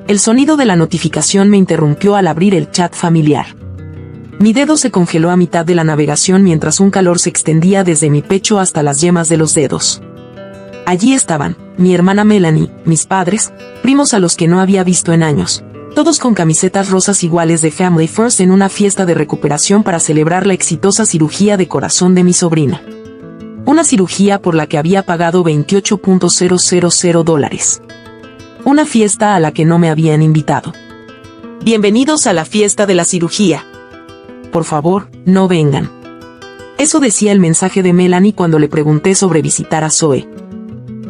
El sonido de la notificación me interrumpió al abrir el chat familiar. Mi dedo se congeló a mitad de la navegación mientras un calor se extendía desde mi pecho hasta las yemas de los dedos. Allí estaban, mi hermana Melanie, mis padres, primos a los que no había visto en años, todos con camisetas rosas iguales de Family First en una fiesta de recuperación para celebrar la exitosa cirugía de corazón de mi sobrina. Una cirugía por la que había pagado $28,000. Una fiesta a la que no me habían invitado. Bienvenidos a la fiesta de la cirugía. Por favor, no vengan. Eso decía el mensaje de Melanie cuando le pregunté sobre visitar a Zoe.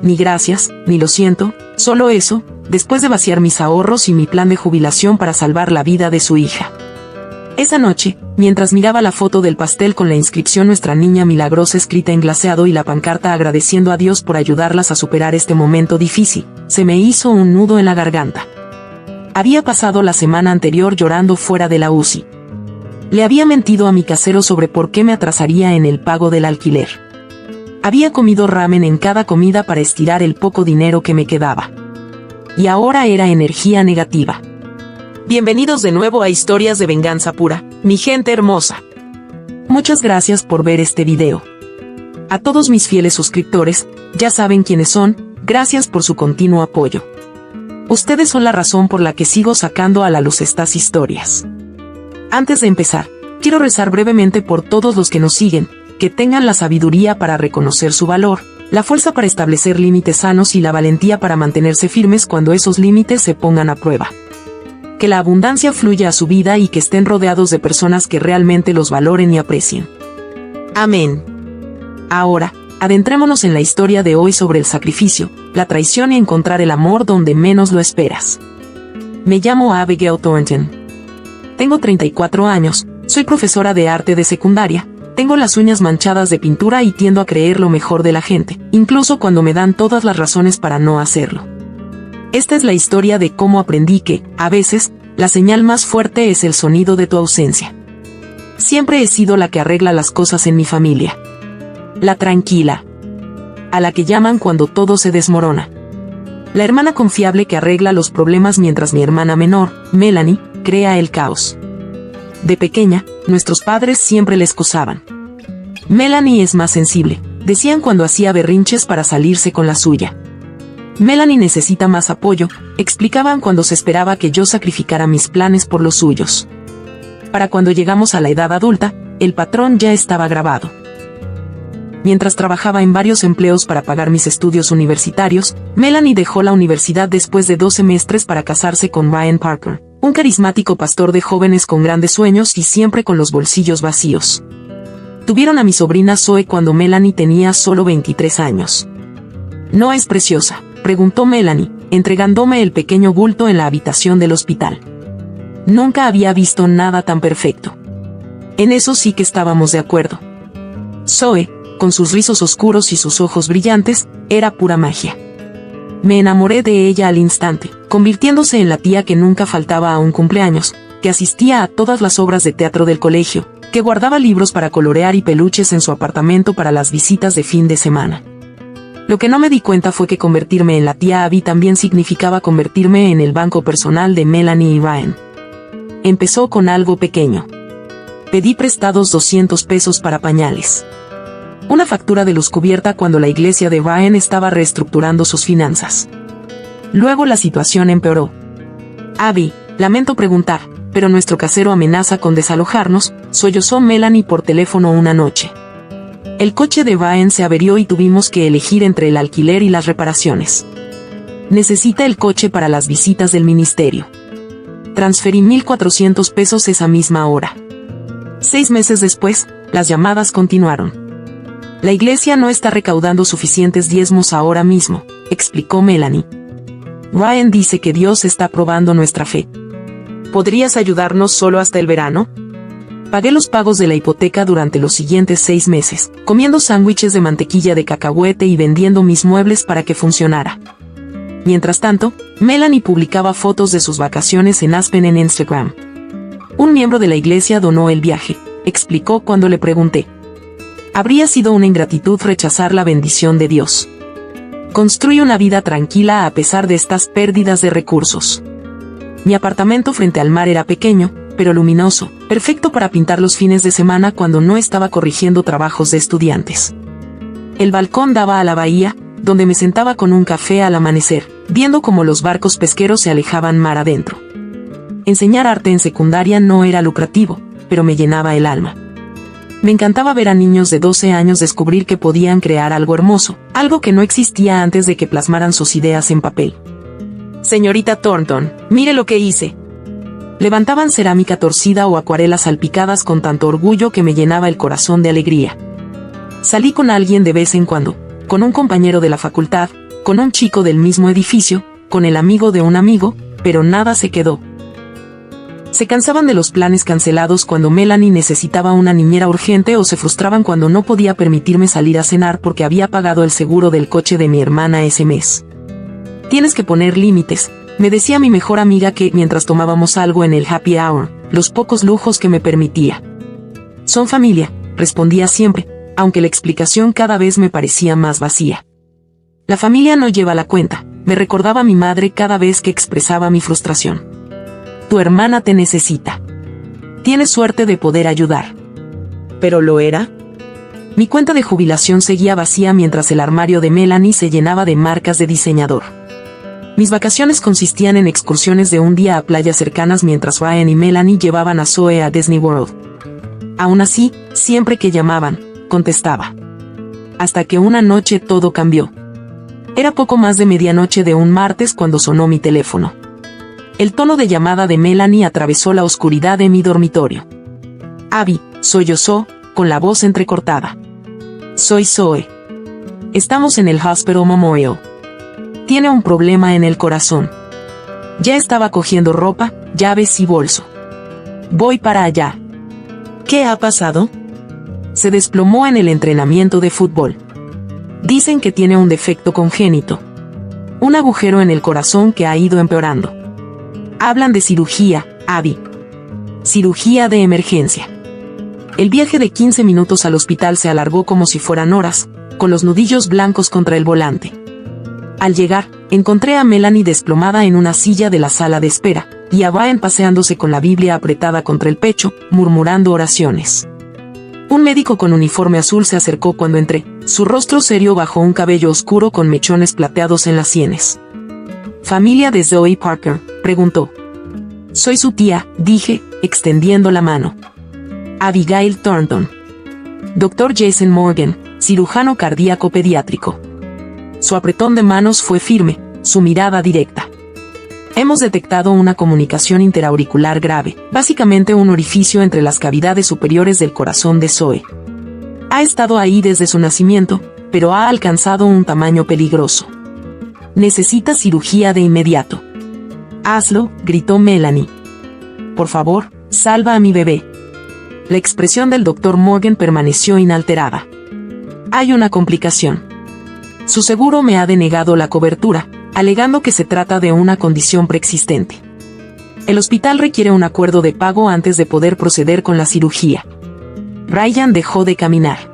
Ni gracias, ni lo siento, solo eso, después de vaciar mis ahorros y mi plan de jubilación para salvar la vida de su hija. Esa noche, mientras miraba la foto del pastel con la inscripción Nuestra Niña Milagrosa escrita en glaseado y la pancarta agradeciendo a Dios por ayudarlas a superar este momento difícil, se me hizo un nudo en la garganta. Había pasado la semana anterior llorando fuera de la UCI. Le había mentido a mi casero sobre por qué me atrasaría en el pago del alquiler. Había comido ramen en cada comida para estirar el poco dinero que me quedaba. Y ahora era energía negativa. Bienvenidos de nuevo a Historias de Venganza Pura, mi gente hermosa. Muchas gracias por ver este video. A todos mis fieles suscriptores, ya saben quiénes son, gracias por su continuo apoyo. Ustedes son la razón por la que sigo sacando a la luz estas historias. Antes de empezar, quiero rezar brevemente por todos los que nos siguen, que tengan la sabiduría para reconocer su valor, la fuerza para establecer límites sanos y la valentía para mantenerse firmes cuando esos límites se pongan a prueba. Que la abundancia fluya a su vida y que estén rodeados de personas que realmente los valoren y aprecien. Amén. Ahora, adentrémonos en la historia de hoy sobre el sacrificio, la traición y encontrar el amor donde menos lo esperas. Me llamo Abigail Thornton. Tengo 34 años, soy profesora de arte de secundaria, tengo las uñas manchadas de pintura y tiendo a creer lo mejor de la gente, incluso cuando me dan todas las razones para no hacerlo. Esta es la historia de cómo aprendí que, a veces, la señal más fuerte es el sonido de tu ausencia. Siempre he sido la que arregla las cosas en mi familia. La tranquila. A la que llaman cuando todo se desmorona. La hermana confiable que arregla los problemas mientras mi hermana menor, Melanie, crea el caos. De pequeña, nuestros padres siempre la excusaban. Melanie es más sensible, decían cuando hacía berrinches para salirse con la suya. Melanie necesita más apoyo, explicaban cuando se esperaba que yo sacrificara mis planes por los suyos. Para cuando llegamos a la edad adulta, el patrón ya estaba grabado. Mientras trabajaba en varios empleos para pagar mis estudios universitarios, Melanie dejó la universidad después de 2 semestres para casarse con Ryan Parker, un carismático pastor de jóvenes con grandes sueños y siempre con los bolsillos vacíos. Tuvieron a mi sobrina Zoe cuando Melanie tenía solo 23 años. ¿No es preciosa?, preguntó Melanie, entregándome el pequeño bulto en la habitación del hospital. Nunca había visto nada tan perfecto. En eso sí que estábamos de acuerdo. Zoe, con sus rizos oscuros y sus ojos brillantes, era pura magia. Me enamoré de ella al instante, convirtiéndose en la tía que nunca faltaba a un cumpleaños, que asistía a todas las obras de teatro del colegio, que guardaba libros para colorear y peluches en su apartamento para las visitas de fin de semana. Lo que no me di cuenta fue que convertirme en la tía Abby también significaba convertirme en el banco personal de Melanie y Ryan. Empezó con algo pequeño. Pedí prestados $200 para pañales. Una factura de luz cubierta cuando la iglesia de Ryan estaba reestructurando sus finanzas. Luego la situación empeoró. Abby, lamento preguntar, pero nuestro casero amenaza con desalojarnos, sollozó Melanie por teléfono una noche. El coche de Ryan se averió y tuvimos que elegir entre el alquiler y las reparaciones. Necesita el coche para las visitas del ministerio. Transferí $1,400 esa misma hora. 6 meses después, las llamadas continuaron. La iglesia no está recaudando suficientes diezmos ahora mismo, explicó Melanie. Ryan dice que Dios está probando nuestra fe. ¿Podrías ayudarnos solo hasta el verano? Pagué los pagos de la hipoteca durante los siguientes 6 meses, comiendo sándwiches de mantequilla de cacahuete y vendiendo mis muebles para que funcionara. Mientras tanto, Melanie publicaba fotos de sus vacaciones en Aspen en Instagram. Un miembro de la iglesia donó el viaje, explicó cuando le pregunté. Habría sido una ingratitud rechazar la bendición de Dios. Construye una vida tranquila a pesar de estas pérdidas de recursos. Mi apartamento frente al mar era pequeño, pero luminoso, perfecto para pintar los fines de semana cuando no estaba corrigiendo trabajos de estudiantes. El balcón daba a la bahía, donde me sentaba con un café al amanecer, viendo cómo los barcos pesqueros se alejaban mar adentro. Enseñar arte en secundaria no era lucrativo, pero me llenaba el alma. Me encantaba ver a niños de 12 años descubrir que podían crear algo hermoso, algo que no existía antes de que plasmaran sus ideas en papel. Señorita Thornton, mire lo que hice. Levantaban cerámica torcida o acuarelas salpicadas con tanto orgullo que me llenaba el corazón de alegría. Salí con alguien de vez en cuando, con un compañero de la facultad, con un chico del mismo edificio, con el amigo de un amigo, pero nada se quedó. Se cansaban de los planes cancelados cuando Melanie necesitaba una niñera urgente o se frustraban cuando no podía permitirme salir a cenar porque había pagado el seguro del coche de mi hermana ese mes. Tienes que poner límites, me decía mi mejor amiga que mientras tomábamos algo en el happy hour, los pocos lujos que me permitía. Son familia, respondía siempre, aunque la explicación cada vez me parecía más vacía. La familia no lleva la cuenta, me recordaba mi madre cada vez que expresaba mi frustración. Tu hermana te necesita. Tienes suerte de poder ayudar. ¿Pero lo era? Mi cuenta de jubilación seguía vacía mientras el armario de Melanie se llenaba de marcas de diseñador. Mis vacaciones consistían en excursiones de un día a playas cercanas mientras Ryan y Melanie llevaban a Zoe a Disney World. Aún así, siempre que llamaban, contestaba. Hasta que una noche todo cambió. Era poco más de medianoche de un martes cuando sonó mi teléfono. El tono de llamada de Melanie atravesó la oscuridad de mi dormitorio. Abby, soy yo, con la voz entrecortada. Soy Zoe. Estamos en el Hospital Memorial. Tiene un problema en el corazón. Ya estaba cogiendo ropa, llaves y bolso. Voy para allá. ¿Qué ha pasado? Se desplomó en el entrenamiento de fútbol. Dicen que tiene un defecto congénito. Un agujero en el corazón que ha ido empeorando. Hablan de cirugía, Abby. Cirugía de emergencia. El viaje de 15 minutos al hospital se alargó como si fueran horas, con los nudillos blancos contra el volante. Al llegar, encontré a Melanie desplomada en una silla de la sala de espera, y a Ryan paseándose con la Biblia apretada contra el pecho, murmurando oraciones. Un médico con uniforme azul se acercó cuando entré, su rostro serio bajo un cabello oscuro con mechones plateados en las sienes. ¿Familia de Zoe Parker?, preguntó. Soy su tía, dije, extendiendo la mano. Abigail Thornton. Dr. Jason Morgan, cirujano cardíaco pediátrico. Su apretón de manos fue firme, su mirada directa. Hemos detectado una comunicación interauricular grave, básicamente un orificio entre las cavidades superiores del corazón de Zoe. Ha estado ahí desde su nacimiento, pero ha alcanzado un tamaño peligroso. Necesita cirugía de inmediato. Hazlo, gritó Melanie. Por favor, salva a mi bebé. La expresión del Dr. Morgan permaneció inalterada. Hay una complicación. Su seguro me ha denegado la cobertura, alegando que se trata de una condición preexistente. El hospital requiere un acuerdo de pago antes de poder proceder con la cirugía. Ryan dejó de caminar.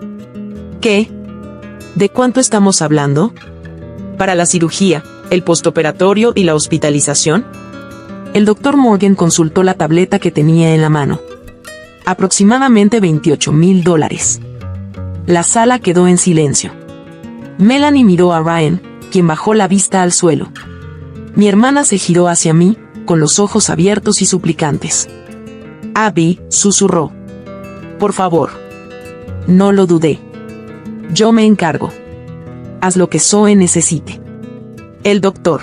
¿Qué? ¿De cuánto estamos hablando? ¿Para la cirugía, el postoperatorio y la hospitalización? El Dr. Morgan consultó la tableta que tenía en la mano. Aproximadamente $28,000. La sala quedó en silencio. Melanie miró a Ryan, quien bajó la vista al suelo. Mi hermana se giró hacia mí, con los ojos abiertos y suplicantes. Abby, susurró. Por favor. No lo dudé. Yo me encargo. Haz lo que Zoe necesite. El doctor.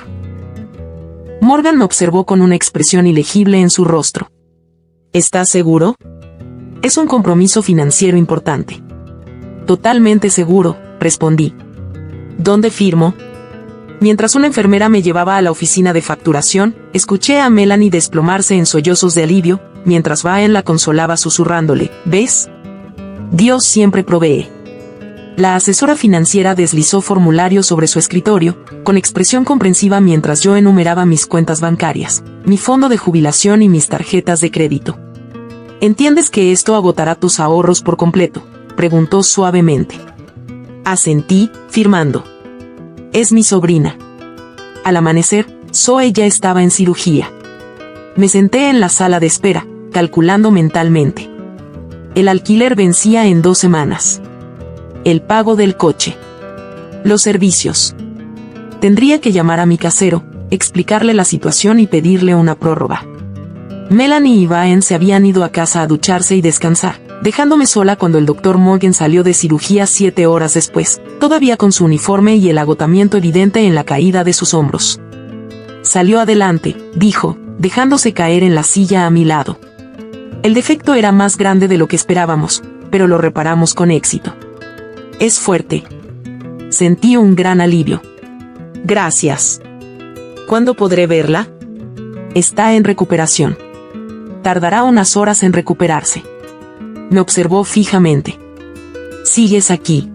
Morgan me observó con una expresión ilegible en su rostro. ¿Estás seguro? Es un compromiso financiero importante. Totalmente seguro, respondí. ¿Dónde firmo? Mientras una enfermera me llevaba a la oficina de facturación, escuché a Melanie desplomarse en sollozos de alivio, mientras Ryan la consolaba susurrándole, ¿ves? Dios siempre provee. La asesora financiera deslizó formularios sobre su escritorio, con expresión comprensiva mientras yo enumeraba mis cuentas bancarias, mi fondo de jubilación y mis tarjetas de crédito. ¿Entiendes que esto agotará tus ahorros por completo?, preguntó suavemente. Asentí, firmando. Es mi sobrina. Al amanecer, Zoe ya estaba en cirugía. Me senté en la sala de espera, calculando mentalmente. El alquiler vencía en 2 semanas. El pago del coche. Los servicios. Tendría que llamar a mi casero, explicarle la situación y pedirle una prórroga. Melanie y Baen se habían ido a casa a ducharse y descansar, dejándome sola cuando el Dr. Morgan salió de cirugía 7 horas después, todavía con su uniforme y el agotamiento evidente en la caída de sus hombros. Salió adelante, dijo, dejándose caer en la silla a mi lado. El defecto era más grande de lo que esperábamos, pero lo reparamos con éxito. Es fuerte. Sentí un gran alivio. Gracias. ¿Cuándo podré verla? Está en recuperación. Tardará unas horas en recuperarse. Me observó fijamente. ¿Sigues aquí?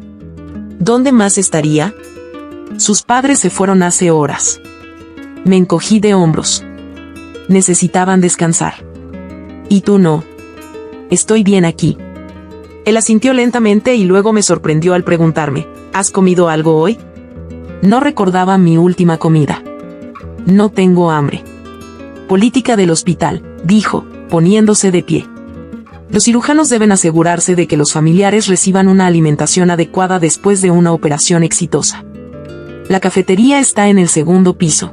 ¿Dónde más estaría? Sus padres se fueron hace horas. Me encogí de hombros. Necesitaban descansar. ¿Y tú no? Estoy bien aquí. Él asintió lentamente y luego me sorprendió al preguntarme, ¿has comido algo hoy? No recordaba mi última comida. No tengo hambre. Política del hospital, dijo, poniéndose de pie. Los cirujanos deben asegurarse de que los familiares reciban una alimentación adecuada después de una operación exitosa. La cafetería está en el 2º piso.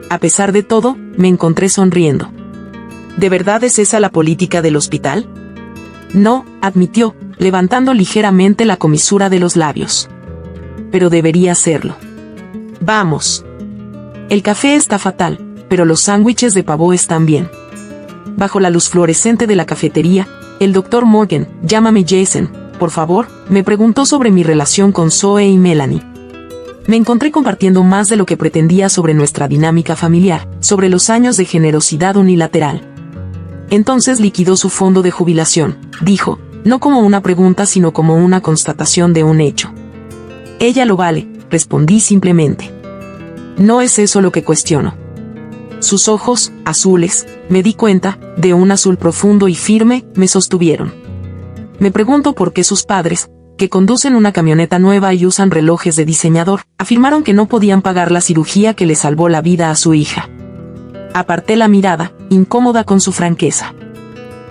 A pesar de todo, me encontré sonriendo. ¿De verdad es esa la política del hospital? No, admitió, levantando ligeramente la comisura de los labios. Pero debería serlo. Vamos. El café está fatal, pero los sándwiches de pavo están bien. Bajo la luz fluorescente de la cafetería, el Dr. Morgan, llámame Jason, por favor, me preguntó sobre mi relación con Zoe y Melanie. Me encontré compartiendo más de lo que pretendía sobre nuestra dinámica familiar, sobre los años de generosidad unilateral. Entonces liquidó su fondo de jubilación, dijo, no como una pregunta sino como una constatación de un hecho. Ella lo vale, respondí simplemente. No es eso lo que cuestiono. Sus ojos, azules, me di cuenta, de un azul profundo y firme, me sostuvieron. Me pregunto por qué sus padres, que conducen una camioneta nueva y usan relojes de diseñador, afirmaron que no podían pagar la cirugía que le salvó la vida a su hija. Aparté la mirada, incómoda con su franqueza.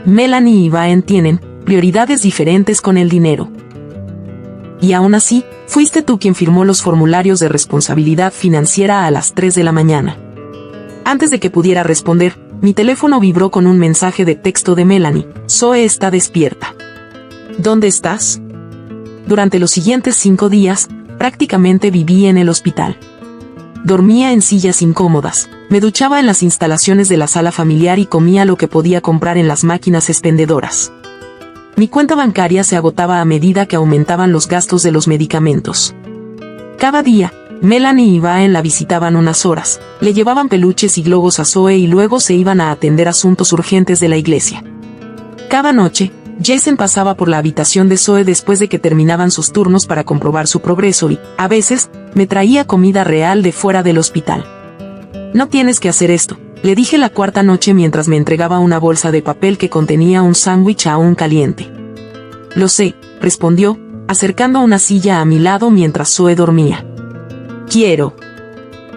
Melanie y Baen tienen prioridades diferentes con el dinero. Y aún así, fuiste tú quien firmó los formularios de responsabilidad financiera a las 3 de la mañana. Antes de que pudiera responder, mi teléfono vibró con un mensaje de texto de Melanie. Zoe está despierta. ¿Dónde estás? Durante los siguientes 5 días, prácticamente viví en el hospital. Dormía en sillas incómodas, me duchaba en las instalaciones de la sala familiar y comía lo que podía comprar en las máquinas expendedoras. Mi cuenta bancaria se agotaba a medida que aumentaban los gastos de los medicamentos. Cada día, Melanie y Baen la visitaban unas horas, le llevaban peluches y globos a Zoe y luego se iban a atender asuntos urgentes de la iglesia. Cada noche, Jason pasaba por la habitación de Zoe después de que terminaban sus turnos para comprobar su progreso y, a veces, me traía comida real de fuera del hospital. No tienes que hacer esto, le dije la 4ª noche mientras me entregaba una bolsa de papel que contenía un sándwich aún caliente. Lo sé, respondió, acercando una silla a mi lado mientras Zoe dormía. Quiero.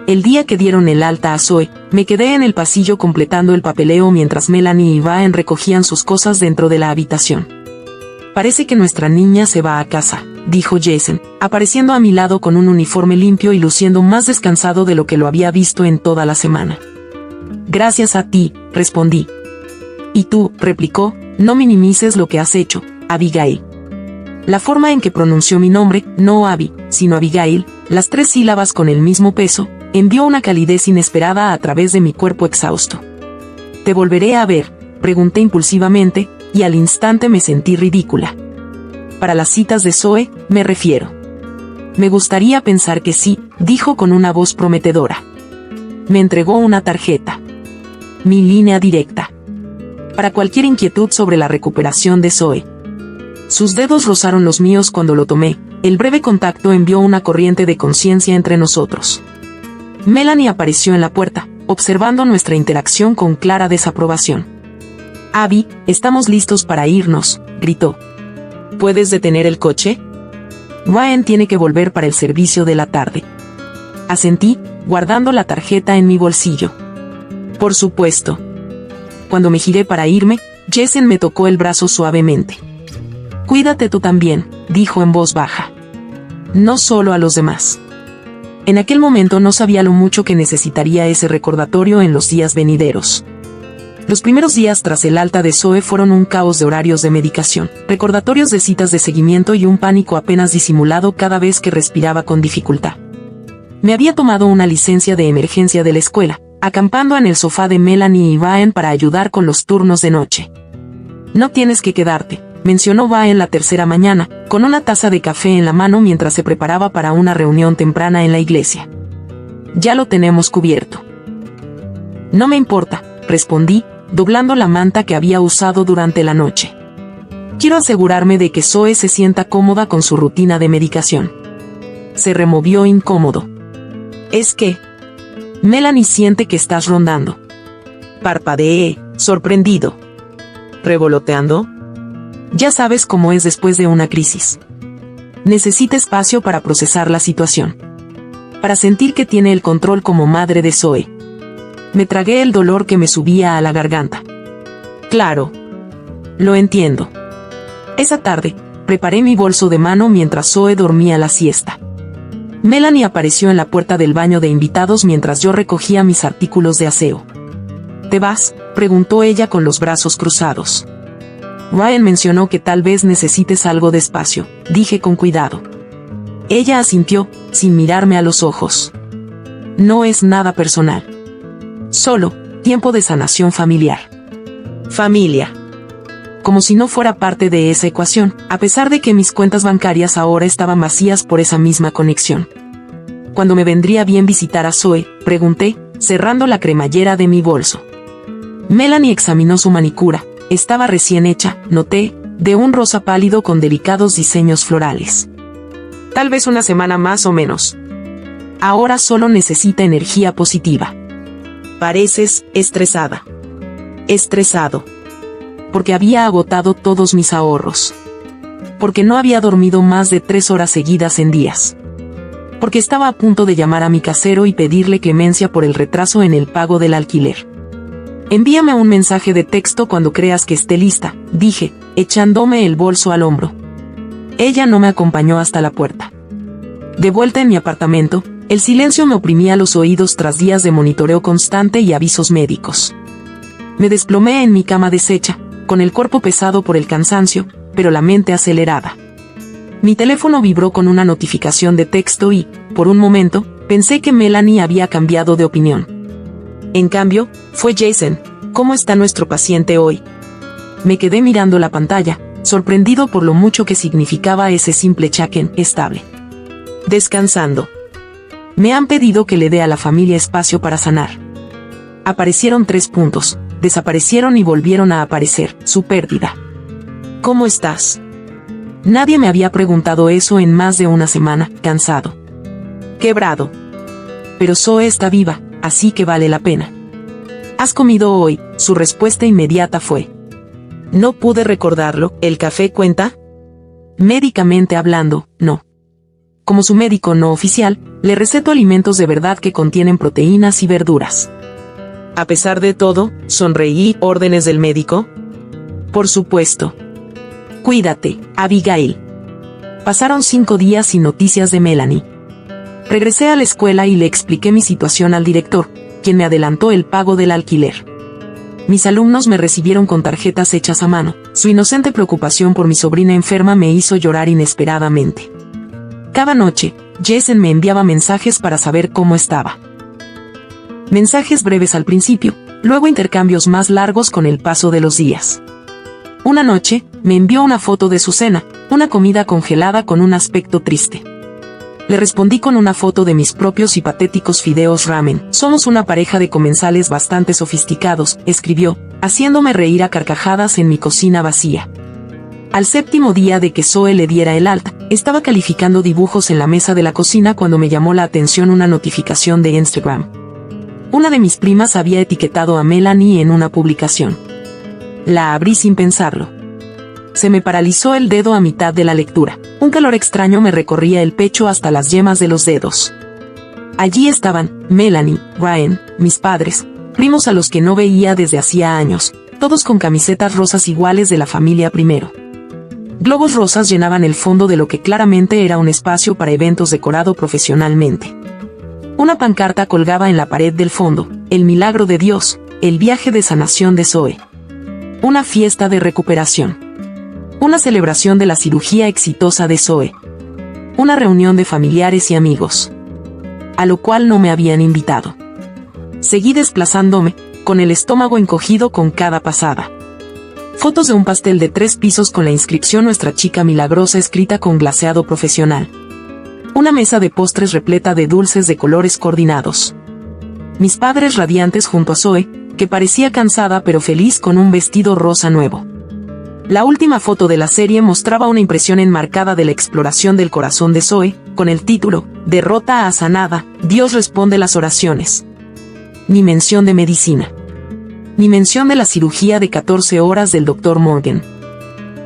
El día que dieron el alta a Zoe, me quedé en el pasillo completando el papeleo mientras Melanie y Baen recogían sus cosas dentro de la habitación. Parece que nuestra niña se va a casa, dijo Jason, apareciendo a mi lado con un uniforme limpio y luciendo más descansado de lo que lo había visto en toda la semana. Gracias a ti, respondí. Y tú, replicó, no minimices lo que has hecho, Abigail. La forma en que pronunció mi nombre, no Abby, sino Abigail, las 3 sílabas con el mismo peso, envió una calidez inesperada a través de mi cuerpo exhausto. ¿Te volveré a ver?, pregunté impulsivamente, y al instante me sentí ridícula. Para las citas de Zoe, me refiero. Me gustaría pensar que sí, dijo con una voz prometedora. Me entregó una tarjeta. Mi línea directa. Para cualquier inquietud sobre la recuperación de Zoe. Sus dedos rozaron los míos cuando lo tomé. El breve contacto envió una corriente de conciencia entre nosotros. Melanie apareció en la puerta, observando nuestra interacción con clara desaprobación. Abby, estamos listos para irnos, gritó. ¿Puedes detener el coche? Baen tiene que volver para el servicio de la tarde. Asentí, guardando la tarjeta en mi bolsillo. Por supuesto. Cuando me giré para irme, Jason me tocó el brazo suavemente. «Cuídate tú también», dijo en voz baja. «No solo a los demás». En aquel momento no sabía lo mucho que necesitaría ese recordatorio en los días venideros. Los primeros días tras el alta de Zoe fueron un caos de horarios de medicación, recordatorios de citas de seguimiento y un pánico apenas disimulado cada vez que respiraba con dificultad. Me había tomado una licencia de emergencia de la escuela, acampando en el sofá de Melanie y Ryan para ayudar con los turnos de noche. «No tienes que quedarte», mencionó Ryan la tercera mañana, con una taza de café en la mano mientras se preparaba para una reunión temprana en la iglesia. «Ya lo tenemos cubierto». «No me importa», respondí, doblando la manta que había usado durante la noche. «Quiero asegurarme de que Zoe se sienta cómoda con su rutina de medicación». Se removió incómodo. «Es que Melanie siente que estás rondando». Parpadeé, sorprendido. «¿Revoloteando?» Ya sabes cómo es después de una crisis. Necesita espacio para procesar la situación. Para sentir que tiene el control como madre de Zoe. Me tragué el dolor que me subía a la garganta. Claro. Lo entiendo. Esa tarde, preparé mi bolso de mano mientras Zoe dormía la siesta. Melanie apareció en la puerta del baño de invitados mientras yo recogía mis artículos de aseo. ¿Te vas?, preguntó ella con los brazos cruzados. Ryan mencionó que tal vez necesites algo de espacio, dije con cuidado. Ella asintió, sin mirarme a los ojos. No es nada personal. Solo, tiempo de sanación familiar. Familia. Como si no fuera parte de esa ecuación, a pesar de que mis cuentas bancarias ahora estaban vacías por esa misma conexión. ¿Cuándo me vendría bien visitar a Zoe?, pregunté, cerrando la cremallera de mi bolso. Melanie examinó su manicura. Estaba recién hecha, noté, de un rosa pálido con delicados diseños florales. Tal vez una semana más o menos. Ahora solo necesita energía positiva. Pareces estresada. Estresado. Porque había agotado todos mis ahorros. Porque no había dormido más de 3 horas seguidas en días. Porque estaba a punto de llamar a mi casero y pedirle clemencia por el retraso en el pago del alquiler. Envíame un mensaje de texto cuando creas que esté lista, dije, echándome el bolso al hombro. Ella no me acompañó hasta la puerta. De vuelta en mi apartamento, el silencio me oprimía los oídos tras días de monitoreo constante y avisos médicos. Me desplomé en mi cama deshecha, con el cuerpo pesado por el cansancio, pero la mente acelerada. Mi teléfono vibró con una notificación de texto y, por un momento, pensé que Melanie había cambiado de opinión. En cambio, fue Jason. ¿Cómo está nuestro paciente hoy? Me quedé mirando la pantalla, sorprendido por lo mucho que significaba ese simple check-in estable. Descansando. Me han pedido que le dé a la familia espacio para sanar. Aparecieron 3 puntos, desaparecieron y volvieron a aparecer, su pérdida. ¿Cómo estás? Nadie me había preguntado eso en más de una semana, cansado. Quebrado. Pero Zoe está viva, así que vale la pena. ¿Has comido hoy?, su respuesta inmediata fue. No pude recordarlo, ¿el café cuenta? Médicamente hablando, no. Como su médico no oficial, le receto alimentos de verdad que contienen proteínas y verduras. A pesar de todo, sonreí. ¿Órdenes del médico? Por supuesto. Cuídate, Abigail. Pasaron 5 días sin noticias de Melanie. Regresé a la escuela y le expliqué mi situación al director, quien me adelantó el pago del alquiler. Mis alumnos me recibieron con tarjetas hechas a mano. Su inocente preocupación por mi sobrina enferma me hizo llorar inesperadamente. Cada noche, Jason me enviaba mensajes para saber cómo estaba. Mensajes breves al principio, luego intercambios más largos con el paso de los días. Una noche, me envió una foto de su cena, una comida congelada con un aspecto triste. Le respondí con una foto de mis propios y patéticos fideos ramen. Somos una pareja de comensales bastante sofisticados, escribió, haciéndome reír a carcajadas en mi cocina vacía. Al 7º día de que Zoe le diera el alta, estaba calificando dibujos en la mesa de la cocina cuando me llamó la atención una notificación de Instagram. Una de mis primas había etiquetado a Melanie en una publicación. La abrí sin pensarlo. Se me paralizó el dedo a mitad de la lectura. Un calor extraño me recorría el pecho hasta las yemas de los dedos. Allí estaban, Melanie, Ryan, mis padres, primos a los que no veía desde hacía años, Todos con camisetas rosas iguales de la familia primero. Globos rosas llenaban el fondo de lo que claramente era un espacio para eventos decorado profesionalmente. Una pancarta colgaba en la pared del fondo: el milagro de Dios, el viaje de sanación de Zoe. Una fiesta de recuperación. Una celebración de la cirugía exitosa de Zoe. Una reunión de familiares y amigos. A lo cual no me habían invitado. Seguí desplazándome, con el estómago encogido con cada pasada. Fotos de un pastel de 3 pisos con la inscripción Nuestra Chica Milagrosa escrita con glaseado profesional. Una mesa de postres repleta de dulces de colores coordinados. Mis padres radiantes junto a Zoe, que parecía cansada pero feliz con un vestido rosa nuevo. La última foto de la serie mostraba una impresión enmarcada de la exploración del corazón de Zoe, con el título: Derrota a sanada, Dios responde las oraciones. Ni mención de medicina. Ni mención de la cirugía de 14 horas del Dr. Morgan.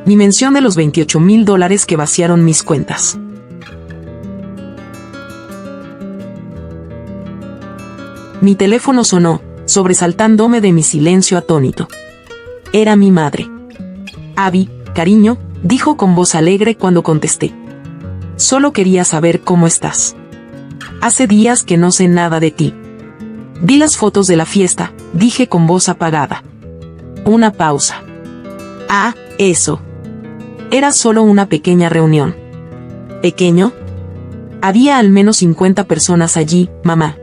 Ni mención de los $28,000 que vaciaron mis cuentas. Mi teléfono sonó, sobresaltándome de mi silencio atónito. Era mi madre. Abby, cariño, dijo con voz alegre cuando contesté. Solo quería saber cómo estás. Hace días que no sé nada de ti. Vi las fotos de la fiesta, dije con voz apagada. Una pausa. Ah, eso. Era solo una pequeña reunión. ¿Pequeño? Había al menos 50 personas allí, mamá.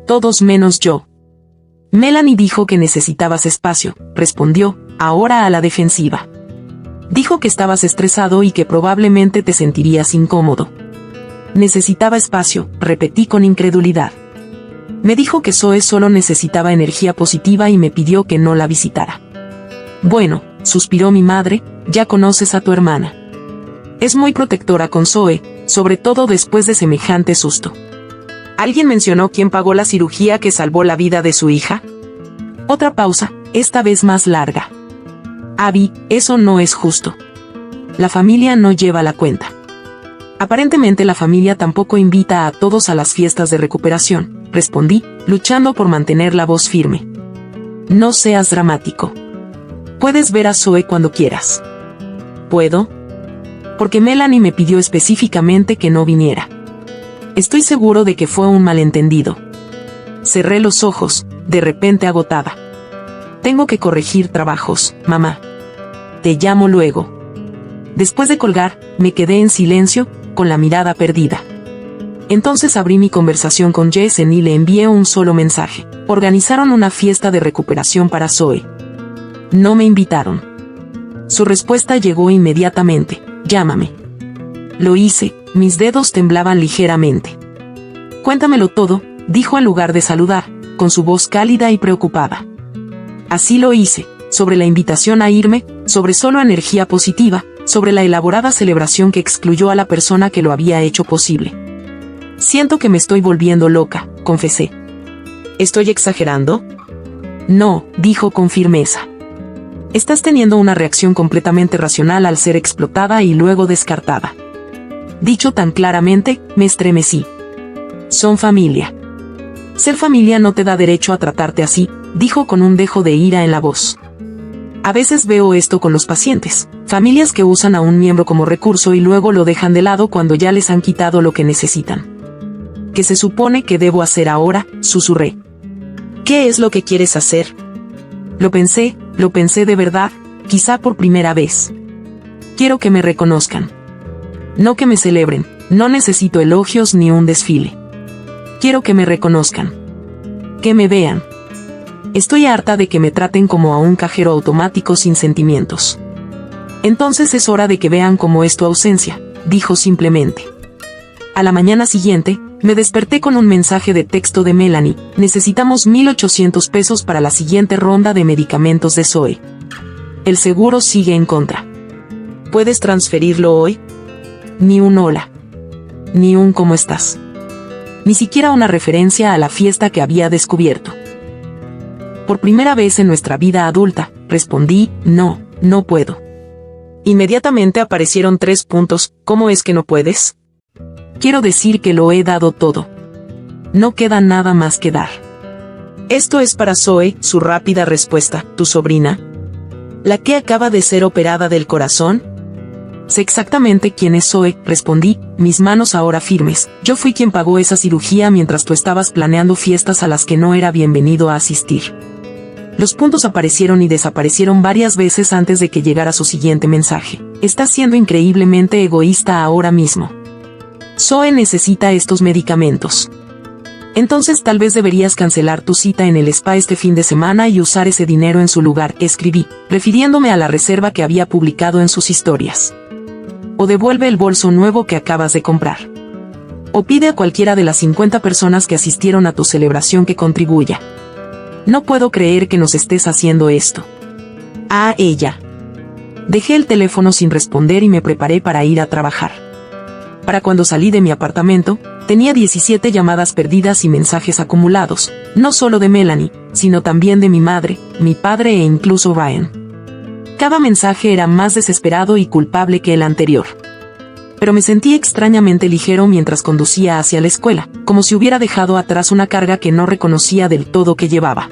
Todos menos yo. Melanie dijo que necesitabas espacio, respondió, ahora a la defensiva. Dijo que estabas estresado y que probablemente te sentirías incómodo. Necesitaba espacio, repetí con incredulidad. Me dijo que Zoe solo necesitaba energía positiva y me pidió que no la visitara. Bueno, suspiró mi madre, ya conoces a tu hermana. Es muy protectora con Zoe, sobre todo después de semejante susto. ¿Alguien mencionó quién pagó la cirugía que salvó la vida de su hija? Otra pausa, esta vez más larga. Abby, eso no es justo. La familia no lleva la cuenta. Aparentemente la familia tampoco invita a todos a las fiestas de recuperación, respondí, luchando por mantener la voz firme. No seas dramático. Puedes ver a Zoe cuando quieras. ¿Puedo? Porque Melanie me pidió específicamente que no viniera. Estoy seguro de que fue un malentendido. Cerré los ojos, de repente agotada. Tengo que corregir trabajos, mamá. Te llamo luego. Después de colgar, me quedé en silencio, con la mirada perdida. Entonces abrí mi conversación con Jason y le envié un solo mensaje. Organizaron una fiesta de recuperación para Zoe. No me invitaron. Su respuesta llegó inmediatamente. Llámame. Lo hice, mis dedos temblaban ligeramente. Cuéntamelo todo, dijo en lugar de saludar, con su voz cálida y preocupada. Así lo hice, sobre la invitación a irme, sobre solo energía positiva, sobre la elaborada celebración que excluyó a la persona que lo había hecho posible. Siento que me estoy volviendo loca, confesé. ¿Estoy exagerando? No, dijo con firmeza. Estás teniendo una reacción completamente racional al ser explotada y luego descartada. Dicho tan claramente, me estremecí. Son familia. Ser familia no te da derecho a tratarte así, dijo con un dejo de ira en la voz. A veces veo esto con los pacientes, familias que usan a un miembro como recurso y luego lo dejan de lado cuando ya les han quitado lo que necesitan. ¿Qué se supone que debo hacer ahora?, susurré. ¿Qué es lo que quieres hacer? Lo pensé de verdad, quizá por primera vez. Quiero que me reconozcan. No que me celebren, no necesito elogios ni un desfile. Quiero que me reconozcan. Que me vean. Estoy harta de que me traten como a un cajero automático sin sentimientos. Entonces es hora de que vean cómo es tu ausencia, dijo simplemente. A la mañana siguiente, me desperté con un mensaje de texto de Melanie. Necesitamos $1,800 para la siguiente ronda de medicamentos de Zoe. El seguro sigue en contra. ¿Puedes transferirlo hoy? Ni un hola. Ni un ¿cómo estás? Ni siquiera una referencia a la fiesta que había descubierto. Por primera vez en nuestra vida adulta, respondí, no puedo. Inmediatamente aparecieron 3 puntos, ¿cómo es que no puedes? Quiero decir que lo he dado todo. No queda nada más que dar. Esto es para Zoe, su rápida respuesta, tu sobrina, ¿La que acaba de ser operada del corazón? Sé exactamente quién es Zoe, respondí, mis manos ahora firmes. Yo fui quien pagó esa cirugía mientras tú estabas planeando fiestas a las que no era bienvenido a asistir. Los puntos aparecieron y desaparecieron varias veces antes de que llegara su siguiente mensaje. Estás siendo increíblemente egoísta ahora mismo. Zoe necesita estos medicamentos. Entonces tal vez deberías cancelar tu cita en el spa este fin de semana y usar ese dinero en su lugar, escribí, refiriéndome a la reserva que había publicado en sus historias. O devuelve el bolso nuevo que acabas de comprar. O pide a cualquiera de las 50 personas que asistieron a tu celebración que contribuya. No puedo creer que nos estés haciendo esto. Ah, ella. Dejé el teléfono sin responder y me preparé para ir a trabajar. Para cuando salí de mi apartamento, tenía 17 llamadas perdidas y mensajes acumulados, no solo de Melanie, sino también de mi madre, mi padre e incluso Ryan. Cada mensaje era más desesperado y culpable que el anterior. Pero me sentí extrañamente ligero mientras conducía hacia la escuela, como si hubiera dejado atrás una carga que no reconocía del todo que llevaba.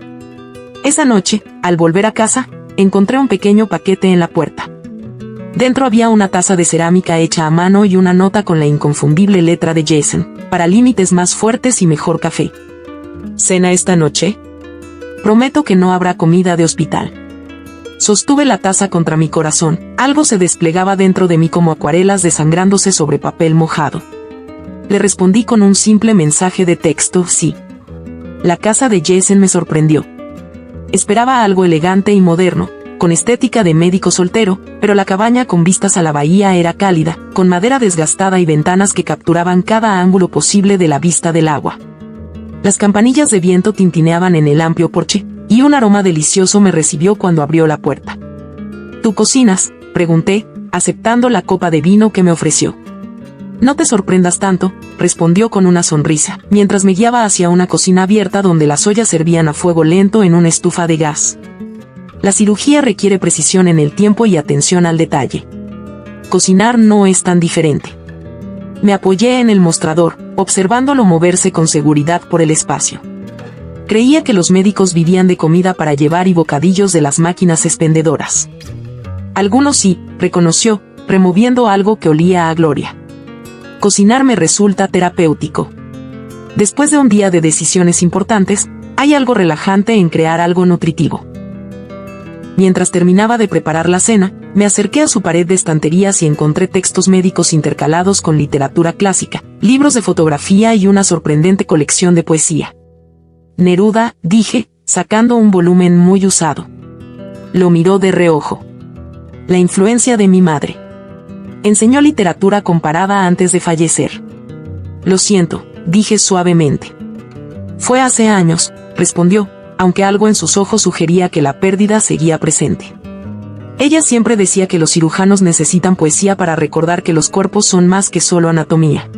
Esa noche, al volver a casa, encontré un pequeño paquete en la puerta. Dentro había una taza de cerámica hecha a mano y una nota con la inconfundible letra de Jason, para límites más fuertes y mejor café. ¿Cena esta noche? Prometo que no habrá comida de hospital. Sostuve la taza contra mi corazón, algo se desplegaba dentro de mí como acuarelas desangrándose sobre papel mojado. Le respondí con un simple mensaje de texto, sí. La casa de Jason me sorprendió. Esperaba algo elegante y moderno, con estética de médico soltero, pero la cabaña con vistas a la bahía era cálida, con madera desgastada y ventanas que capturaban cada ángulo posible de la vista del agua. Las campanillas de viento tintineaban en el amplio porche, y un aroma delicioso me recibió cuando abrió la puerta. ¿Tú cocinas?, pregunté, aceptando la copa de vino que me ofreció. No te sorprendas tanto, respondió con una sonrisa, mientras me guiaba hacia una cocina abierta donde las ollas servían a fuego lento en una estufa de gas. La cirugía requiere precisión en el tiempo y atención al detalle. Cocinar no es tan diferente. Me apoyé en el mostrador, observándolo moverse con seguridad por el espacio. Creía que los médicos vivían de comida para llevar y bocadillos de las máquinas expendedoras. Algunos sí, reconoció, removiendo algo que olía a gloria. Cocinar me resulta terapéutico. Después de un día de decisiones importantes, hay algo relajante en crear algo nutritivo. Mientras terminaba de preparar la cena, me acerqué a su pared de estanterías y encontré textos médicos intercalados con literatura clásica, libros de fotografía y una sorprendente colección de poesía. Neruda, dije, sacando un volumen muy usado. Lo miró de reojo. La influencia de mi madre. Enseñó literatura comparada antes de fallecer. Lo siento, dije suavemente. Fue hace años, respondió, aunque algo en sus ojos sugería que la pérdida seguía presente. Ella siempre decía que los cirujanos necesitan poesía para recordar que los cuerpos son más que solo anatomía.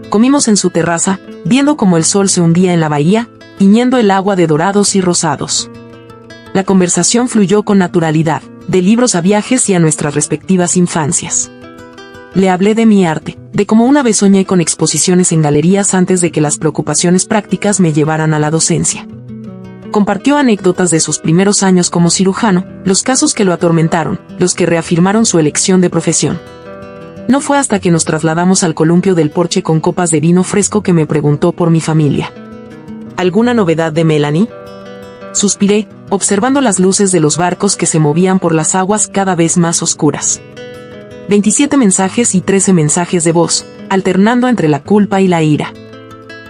Comimos en su terraza, viendo cómo el sol se hundía en la bahía, tiñendo el agua de dorados y rosados. La conversación fluyó con naturalidad, de libros a viajes y a nuestras respectivas infancias. Le hablé de mi arte, de cómo una vez soñé con exposiciones en galerías antes de que las preocupaciones prácticas me llevaran a la docencia. Compartió anécdotas de sus primeros años como cirujano, los casos que lo atormentaron, los que reafirmaron su elección de profesión. No fue hasta que nos trasladamos al columpio del porche con copas de vino fresco que me preguntó por mi familia. ¿Alguna novedad de Melanie? Suspiré, observando las luces de los barcos que se movían por las aguas cada vez más oscuras. 27 mensajes y 13 mensajes de voz, alternando entre la culpa y la ira.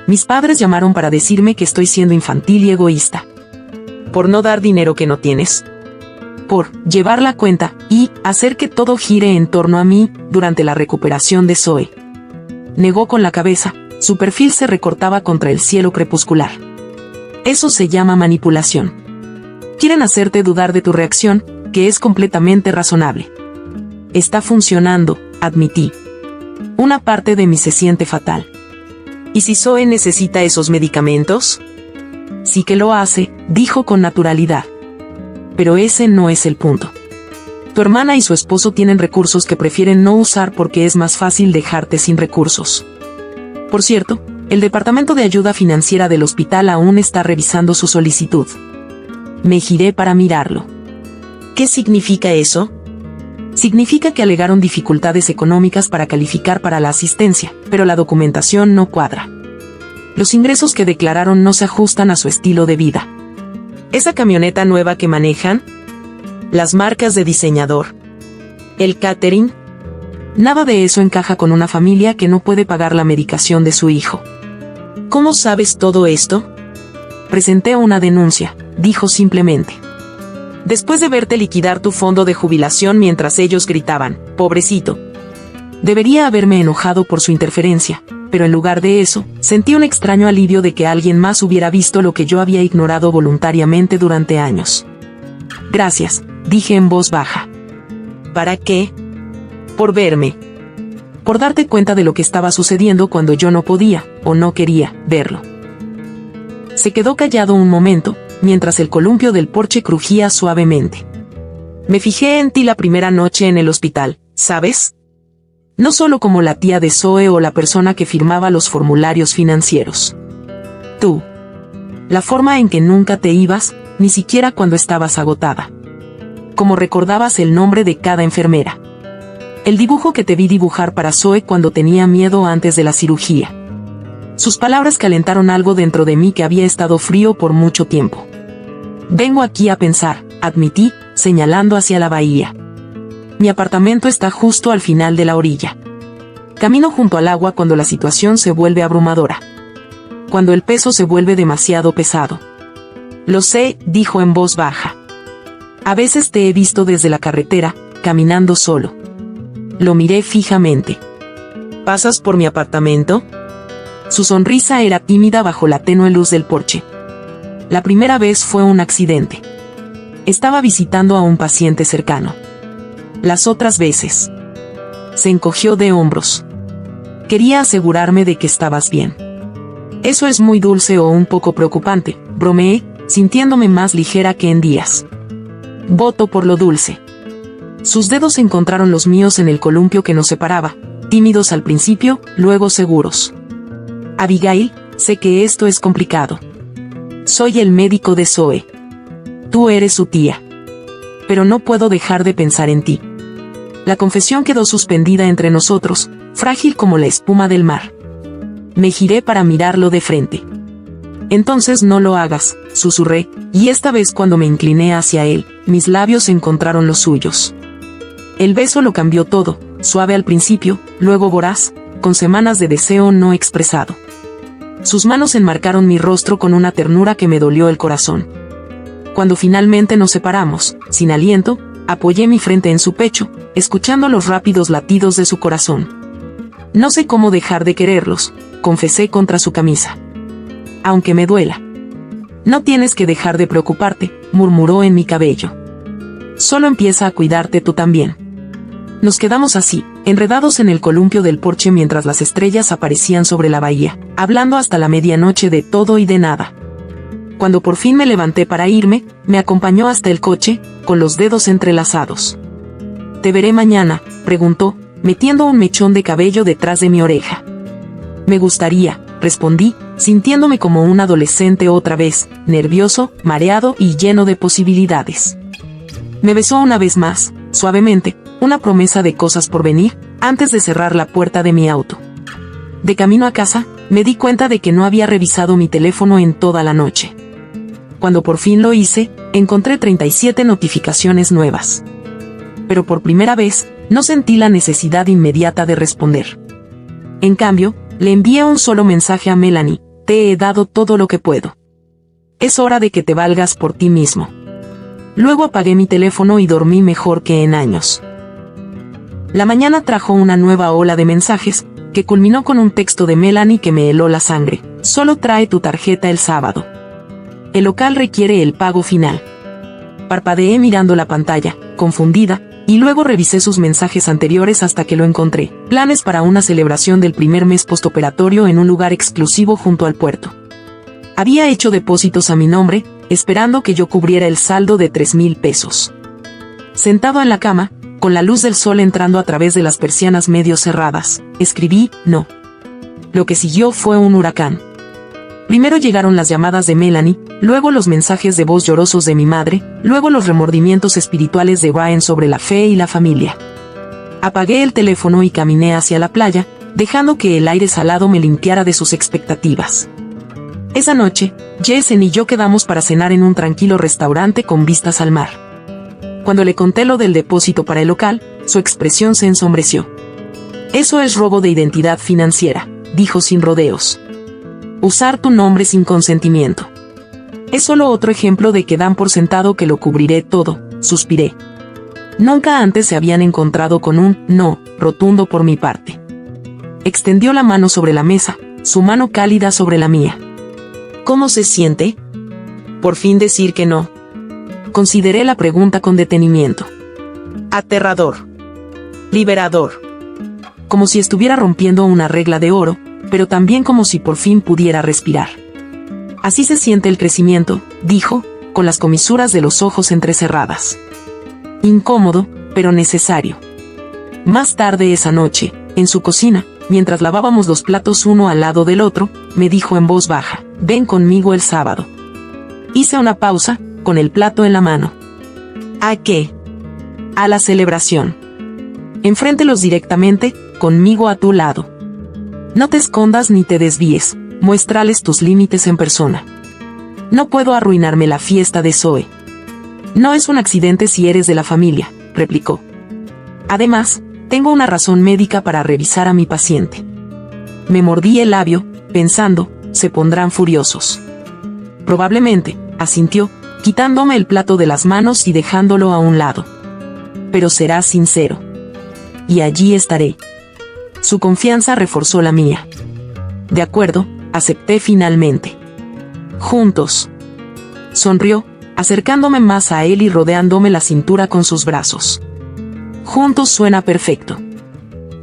Mis padres llamaron para decirme que estoy siendo infantil y egoísta. ¿Por no dar dinero que no tienes? Por llevar la cuenta y hacer que todo gire en torno a mí durante la recuperación de Zoe. Negó con la cabeza, su perfil se recortaba contra el cielo crepuscular. Eso se llama manipulación. Quieren hacerte dudar de tu reacción, que es completamente razonable. Está funcionando, admití. Una parte de mí se siente fatal. ¿Y si Zoe necesita esos medicamentos? Sí que lo hace, dijo con naturalidad. Pero ese no es el punto. Tu hermana y su esposo tienen recursos que prefieren no usar porque es más fácil dejarte sin recursos. Por cierto, el Departamento de Ayuda Financiera del hospital aún está revisando su solicitud. Me giré para mirarlo. qué significa eso? Significa que alegaron dificultades económicas para calificar para la asistencia, pero la documentación no cuadra. Los ingresos que declararon no se ajustan a su estilo de vida. ¿Esa camioneta nueva que manejan? ¿Las marcas de diseñador? ¿El catering? Nada de eso encaja con una familia que no puede pagar la medicación de su hijo. ¿Cómo sabes todo esto? Presenté una denuncia, dijo simplemente. Después de verte liquidar tu fondo de jubilación mientras ellos gritaban, pobrecito. Debería haberme enojado por su interferencia, pero en lugar de eso, sentí un extraño alivio de que alguien más hubiera visto lo que yo había ignorado voluntariamente durante años. Gracias, dije en voz baja. ¿Para qué? Por verme. Por darte cuenta de lo que estaba sucediendo cuando yo no podía, o no quería, verlo. Se quedó callado un momento, mientras el columpio del porche crujía suavemente. Me fijé en ti la primera noche en el hospital, ¿sabes? No solo como la tía de Zoe o la persona que firmaba los formularios financieros. Tú. La forma en que nunca te ibas, ni siquiera cuando estabas agotada. Como recordabas el nombre de cada enfermera. El dibujo que te vi dibujar para Zoe cuando tenía miedo antes de la cirugía. Sus palabras calentaron algo dentro de mí que había estado frío por mucho tiempo. Vengo aquí a pensar, admití, señalando hacia la bahía. Mi apartamento está justo al final de la orilla. Camino junto al agua cuando la situación se vuelve abrumadora. Cuando el peso se vuelve demasiado pesado. Lo sé, dijo en voz baja. A veces te he visto desde la carretera, caminando solo. Lo miré fijamente. ¿Pasas por mi apartamento? Su sonrisa era tímida bajo la tenue luz del porche. La primera vez fue un accidente. Estaba visitando a un paciente cercano. Las otras veces. Se encogió de hombros. Quería asegurarme de que estabas bien. Eso es muy dulce o un poco preocupante, bromeé, sintiéndome más ligera que en días. Voto por lo dulce. Sus dedos encontraron los míos en el columpio que nos separaba, tímidos al principio, luego seguros. Abigail, sé que esto es complicado. Soy el médico de Zoe. Tú eres su tía. Pero no puedo dejar de pensar en ti. La confesión quedó suspendida entre nosotros, frágil como la espuma del mar. Me giré para mirarlo de frente. Entonces no lo hagas, susurré, y esta vez cuando me incliné hacia él, mis labios encontraron los suyos. El beso lo cambió todo, suave al principio, luego voraz, con semanas de deseo no expresado. Sus manos enmarcaron mi rostro con una ternura que me dolió el corazón. Cuando finalmente nos separamos, sin aliento, apoyé mi frente en su pecho, escuchando los rápidos latidos de su corazón. No sé cómo dejar de quererlos, confesé contra su camisa. Aunque me duela. No tienes que dejar de preocuparte, murmuró en mi cabello. Solo empieza a cuidarte tú también. Nos quedamos así, enredados en el columpio del porche mientras las estrellas aparecían sobre la bahía, hablando hasta la medianoche de todo y de nada. Cuando por fin me levanté para irme, me acompañó hasta el coche, con los dedos entrelazados. ¿Te veré mañana?, preguntó, metiendo un mechón de cabello detrás de mi oreja. Me gustaría, respondí, sintiéndome como un adolescente otra vez, nervioso, mareado y lleno de posibilidades. Me besó una vez más, suavemente, una promesa de cosas por venir, antes de cerrar la puerta de mi auto. De camino a casa, me di cuenta de que no había revisado mi teléfono en toda la noche. Cuando por fin lo hice, encontré 37 notificaciones nuevas. Pero por primera vez, no sentí la necesidad inmediata de responder. En cambio, le envié un solo mensaje a Melanie: te he dado todo lo que puedo. Es hora de que te valgas por ti mismo. Luego apagué mi teléfono y dormí mejor que en años. La mañana trajo una nueva ola de mensajes, que culminó con un texto de Melanie que me heló la sangre: solo trae tu tarjeta el sábado. El local requiere el pago final. Parpadeé mirando la pantalla, confundida, y luego revisé sus mensajes anteriores hasta que lo encontré: planes para una celebración del primer mes postoperatorio en un lugar exclusivo junto al puerto. Había hecho depósitos a mi nombre, esperando que yo cubriera el saldo de 3,000 pesos. Sentado en la cama, con la luz del sol entrando a través de las persianas medio cerradas, escribí: no. Lo que siguió fue un huracán. Primero llegaron las llamadas de Melanie, luego los mensajes de voz llorosos de mi madre, luego los remordimientos espirituales de Ryan sobre la fe y la familia. Apagué el teléfono y caminé hacia la playa, dejando que el aire salado me limpiara de sus expectativas. Esa noche, Jason y yo quedamos para cenar en un tranquilo restaurante con vistas al mar. Cuando le conté lo del depósito para el local, su expresión se ensombreció. «Eso es robo de identidad financiera», dijo sin rodeos. «Usar tu nombre sin consentimiento. Es solo otro ejemplo de que dan por sentado que lo cubriré todo», suspiré. Nunca antes se habían encontrado con un «no» rotundo por mi parte. Extendió la mano sobre la mesa, su mano cálida sobre la mía. «¿Cómo se siente? Por fin decir que no». Consideré la pregunta con detenimiento. «Aterrador. Liberador. Como si estuviera rompiendo una regla de oro, pero también como si por fin pudiera respirar». «Así se siente el crecimiento», dijo, con las comisuras de los ojos entrecerradas. «Incómodo, pero necesario». Más tarde esa noche, en su cocina, mientras lavábamos los platos uno al lado del otro, me dijo en voz baja: «Ven conmigo el sábado». Hice una pausa, con el plato en la mano. «¿A qué?» «A la celebración. Enfréntelos directamente, conmigo a tu lado. No te escondas ni te desvíes, muéstrales tus límites en persona. No puedo arruinarme la fiesta de Zoe». «No es un accidente si eres de la familia», replicó. «Además, tengo una razón médica para revisar a mi paciente». Me mordí el labio, pensando, se pondrán furiosos. «Probablemente», asintió, quitándome el plato de las manos y dejándolo a un lado. «Pero serás sincero. Y allí estaré». Su confianza reforzó la mía. «De acuerdo», acepté finalmente. «Juntos». Sonrió, acercándome más a él y rodeándome la cintura con sus brazos. «Juntos suena perfecto».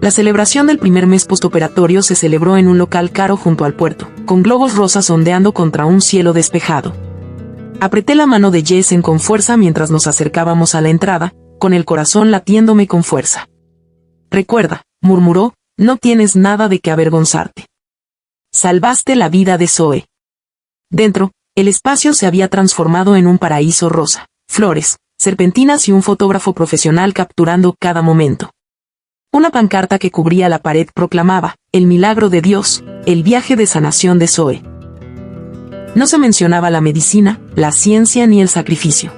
La celebración del primer mes postoperatorio se celebró en un local caro junto al puerto, con globos rosas ondeando contra un cielo despejado. Apreté la mano de Jason con fuerza mientras nos acercábamos a la entrada, con el corazón latiéndome con fuerza. «Recuerda», murmuró, «no tienes nada de qué avergonzarte. Salvaste la vida de Zoe». Dentro, el espacio se había transformado en un paraíso rosa, flores, serpentinas y un fotógrafo profesional capturando cada momento. Una pancarta que cubría la pared proclamaba: «El milagro de Dios, el viaje de sanación de Zoe». No se mencionaba la medicina, la ciencia ni el sacrificio.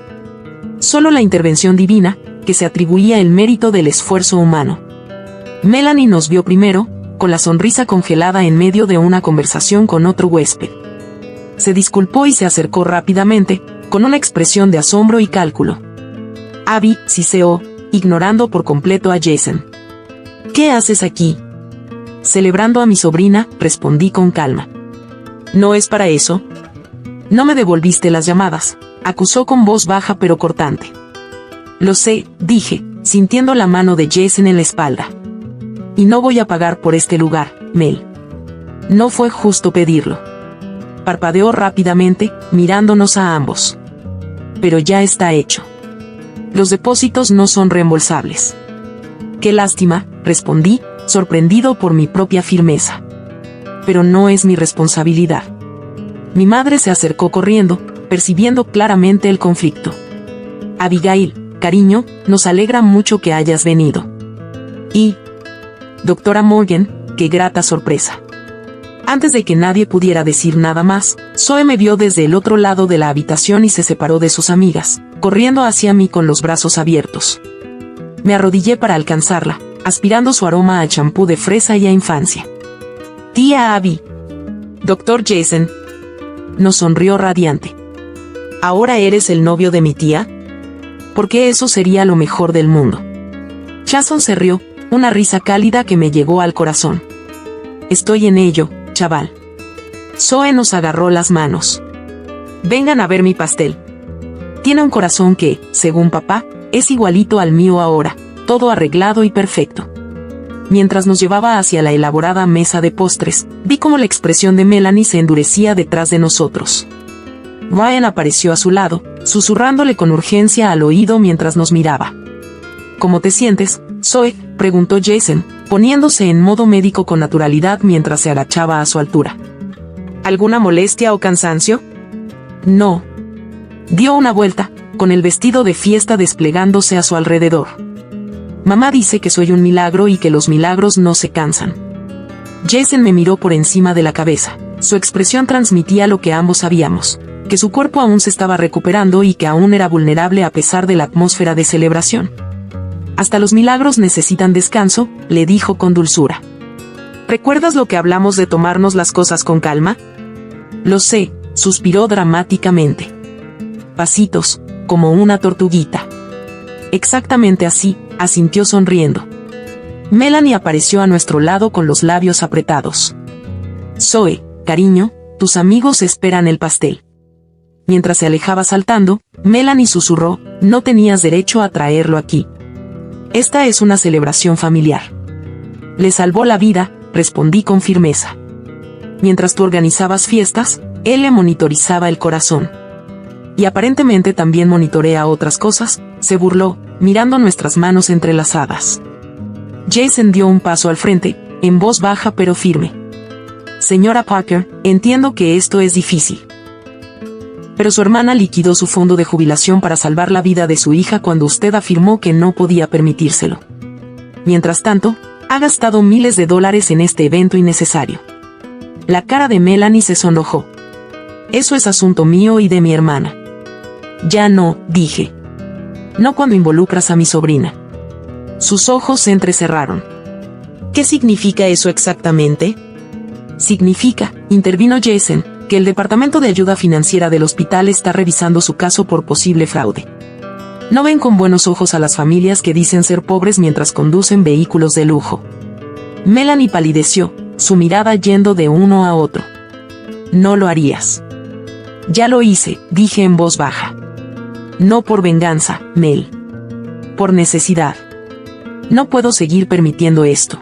Solo la intervención divina, que se atribuía el mérito del esfuerzo humano. Melanie nos vio primero, con la sonrisa congelada en medio de una conversación con otro huésped. Se disculpó y se acercó rápidamente, con una expresión de asombro y cálculo. Abby siseó, ignorando por completo a Jason. «¿Qué haces aquí?» «Celebrando a mi sobrina», respondí con calma. «¿No es para eso?» «No me devolviste las llamadas», acusó con voz baja pero cortante. «Lo sé», dije, sintiendo la mano de Jason en la espalda. «Y no voy a pagar por este lugar, Mel. No fue justo pedirlo». Parpadeó rápidamente, mirándonos a ambos. «Pero ya está hecho. Los depósitos no son reembolsables». «Qué lástima», respondí, sorprendido por mi propia firmeza. «Pero no es mi responsabilidad». Mi madre se acercó corriendo, percibiendo claramente el conflicto. «Abigail, cariño, nos alegra mucho que hayas venido». «Y, doctora Morgan, qué grata sorpresa». Antes de que nadie pudiera decir nada más, Zoe me vio desde el otro lado de la habitación y se separó de sus amigas, corriendo hacia mí con los brazos abiertos. Me arrodillé para alcanzarla, aspirando su aroma a champú de fresa y a infancia. «Tía Abby». «Doctor Jason». Nos sonrió radiante. «¿Ahora eres el novio de mi tía?» «Porque eso sería lo mejor del mundo». Jason se rió, una risa cálida que me llegó al corazón. «Estoy en ello, chaval». Zoe nos agarró las manos. «Vengan a ver mi pastel. Tiene un corazón que, según papá, es igualito al mío ahora, todo arreglado y perfecto». Mientras nos llevaba hacia la elaborada mesa de postres, vi cómo la expresión de Melanie se endurecía detrás de nosotros. Ryan apareció a su lado, susurrándole con urgencia al oído mientras nos miraba. «¿Cómo te sientes, Zoe?», preguntó Jason, poniéndose en modo médico con naturalidad mientras se agachaba a su altura. ¿Alguna molestia o cansancio? No. Dio una vuelta, con el vestido de fiesta desplegándose a su alrededor. Mamá dice que soy un milagro y que los milagros no se cansan. Jason me miró por encima de la cabeza. Su expresión transmitía lo que ambos sabíamos, que su cuerpo aún se estaba recuperando y que aún era vulnerable a pesar de la atmósfera de celebración. Hasta los milagros necesitan descanso, le dijo con dulzura. ¿Recuerdas lo que hablamos de tomarnos las cosas con calma? Lo sé, suspiró dramáticamente. Pasitos, como una tortuguita. Exactamente así, asintió sonriendo. Melanie apareció a nuestro lado con los labios apretados. Zoe, cariño, tus amigos esperan el pastel. Mientras se alejaba saltando, Melanie susurró, no tenías derecho a traerlo aquí. Esta es una celebración familiar. Le salvó la vida, respondí con firmeza. Mientras tú organizabas fiestas, él le monitorizaba el corazón. Y aparentemente también monitorea otras cosas, se burló, mirando nuestras manos entrelazadas. Jason dio un paso al frente, en voz baja pero firme. Señora Parker, entiendo que esto es difícil. Pero su hermana liquidó su fondo de jubilación para salvar la vida de su hija cuando usted afirmó que no podía permitírselo. Mientras tanto, ha gastado miles de dólares en este evento innecesario. La cara de Melanie se sonrojó. Eso es asunto mío y de mi hermana. Ya no, dije. No cuando involucras a mi sobrina. Sus ojos se entrecerraron. ¿Qué significa eso exactamente? Significa, intervino Jason, que el Departamento de Ayuda Financiera del hospital está revisando su caso por posible fraude. No ven con buenos ojos a las familias que dicen ser pobres mientras conducen vehículos de lujo. Melanie palideció, su mirada yendo de uno a otro. No lo harías. Ya lo hice, dije en voz baja. No por venganza, Mel. Por necesidad. No puedo seguir permitiendo esto.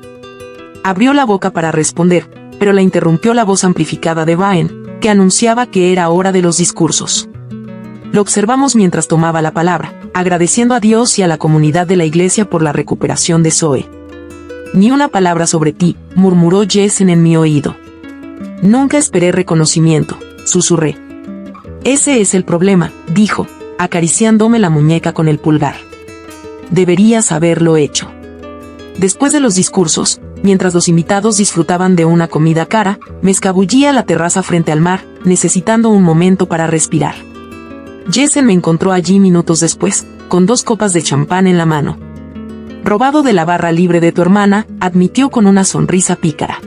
Abrió la boca para responder, pero la interrumpió la voz amplificada de Brian, que anunciaba que era hora de los discursos. Lo observamos mientras tomaba la palabra, agradeciendo a Dios y a la comunidad de la iglesia por la recuperación de Zoe. Ni una palabra sobre ti, murmuró Jason en mi oído. Nunca esperé reconocimiento, susurré. Ese es el problema, dijo, acariciándome la muñeca con el pulgar. Deberías haberlo hecho. Después de los discursos, mientras los invitados disfrutaban de una comida cara, me escabullí a la terraza frente al mar, necesitando un momento para respirar. Jason me encontró allí minutos después, con 2 copas de champán en la mano. Robado de la barra libre de tu hermana, admitió con una sonrisa pícara.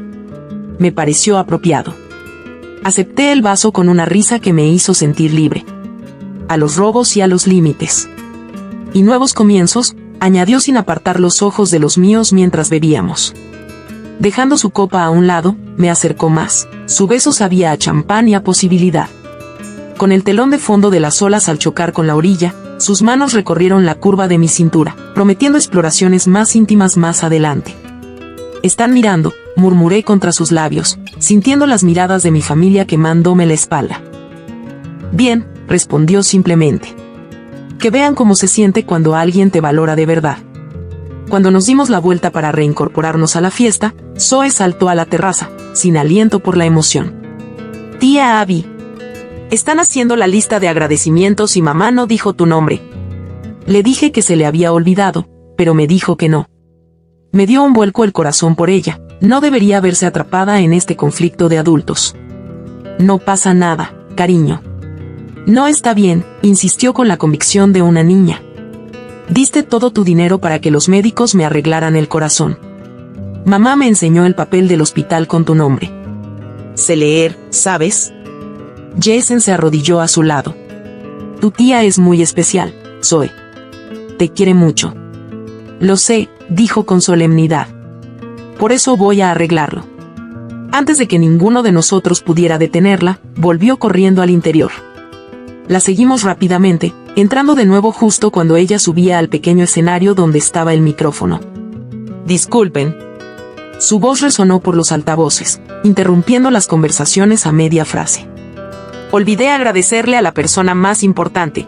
Me pareció apropiado. Acepté el vaso con una risa que me hizo sentir libre. A los robos y a los límites. Y nuevos comienzos, añadió sin apartar los ojos de los míos mientras bebíamos. Dejando su copa a un lado, me acercó más. Su beso sabía a champán y a posibilidad. Con el telón de fondo de las olas al chocar con la orilla, sus manos recorrieron la curva de mi cintura, prometiendo exploraciones más íntimas más adelante. Están mirando, murmuré contra sus labios, sintiendo las miradas de mi familia quemándome la espalda. Bien, respondió simplemente. Que vean cómo se siente cuando alguien te valora de verdad. Cuando nos dimos la vuelta para reincorporarnos a la fiesta, Zoe saltó a la terraza, sin aliento por la emoción. Tía Abby. Están haciendo la lista de agradecimientos y mamá no dijo tu nombre. Le dije que se le había olvidado, pero me dijo que no. Me dio un vuelco el corazón por ella, no debería verse atrapada en este conflicto de adultos. No pasa nada, cariño. No está bien, insistió con la convicción de una niña. Diste todo tu dinero para que los médicos me arreglaran el corazón. Mamá me enseñó el papel del hospital con tu nombre. Sé leer, ¿sabes? Jason se arrodilló a su lado. Tu tía es muy especial, Zoe. Te quiere mucho. Lo sé, dijo con solemnidad. Por eso voy a arreglarlo. Antes de que ninguno de nosotros pudiera detenerla, volvió corriendo al interior. La seguimos rápidamente, entrando de nuevo justo cuando ella subía al pequeño escenario donde estaba el micrófono. Disculpen. Su voz resonó por los altavoces, interrumpiendo las conversaciones a media frase. Olvidé agradecerle a la persona más importante.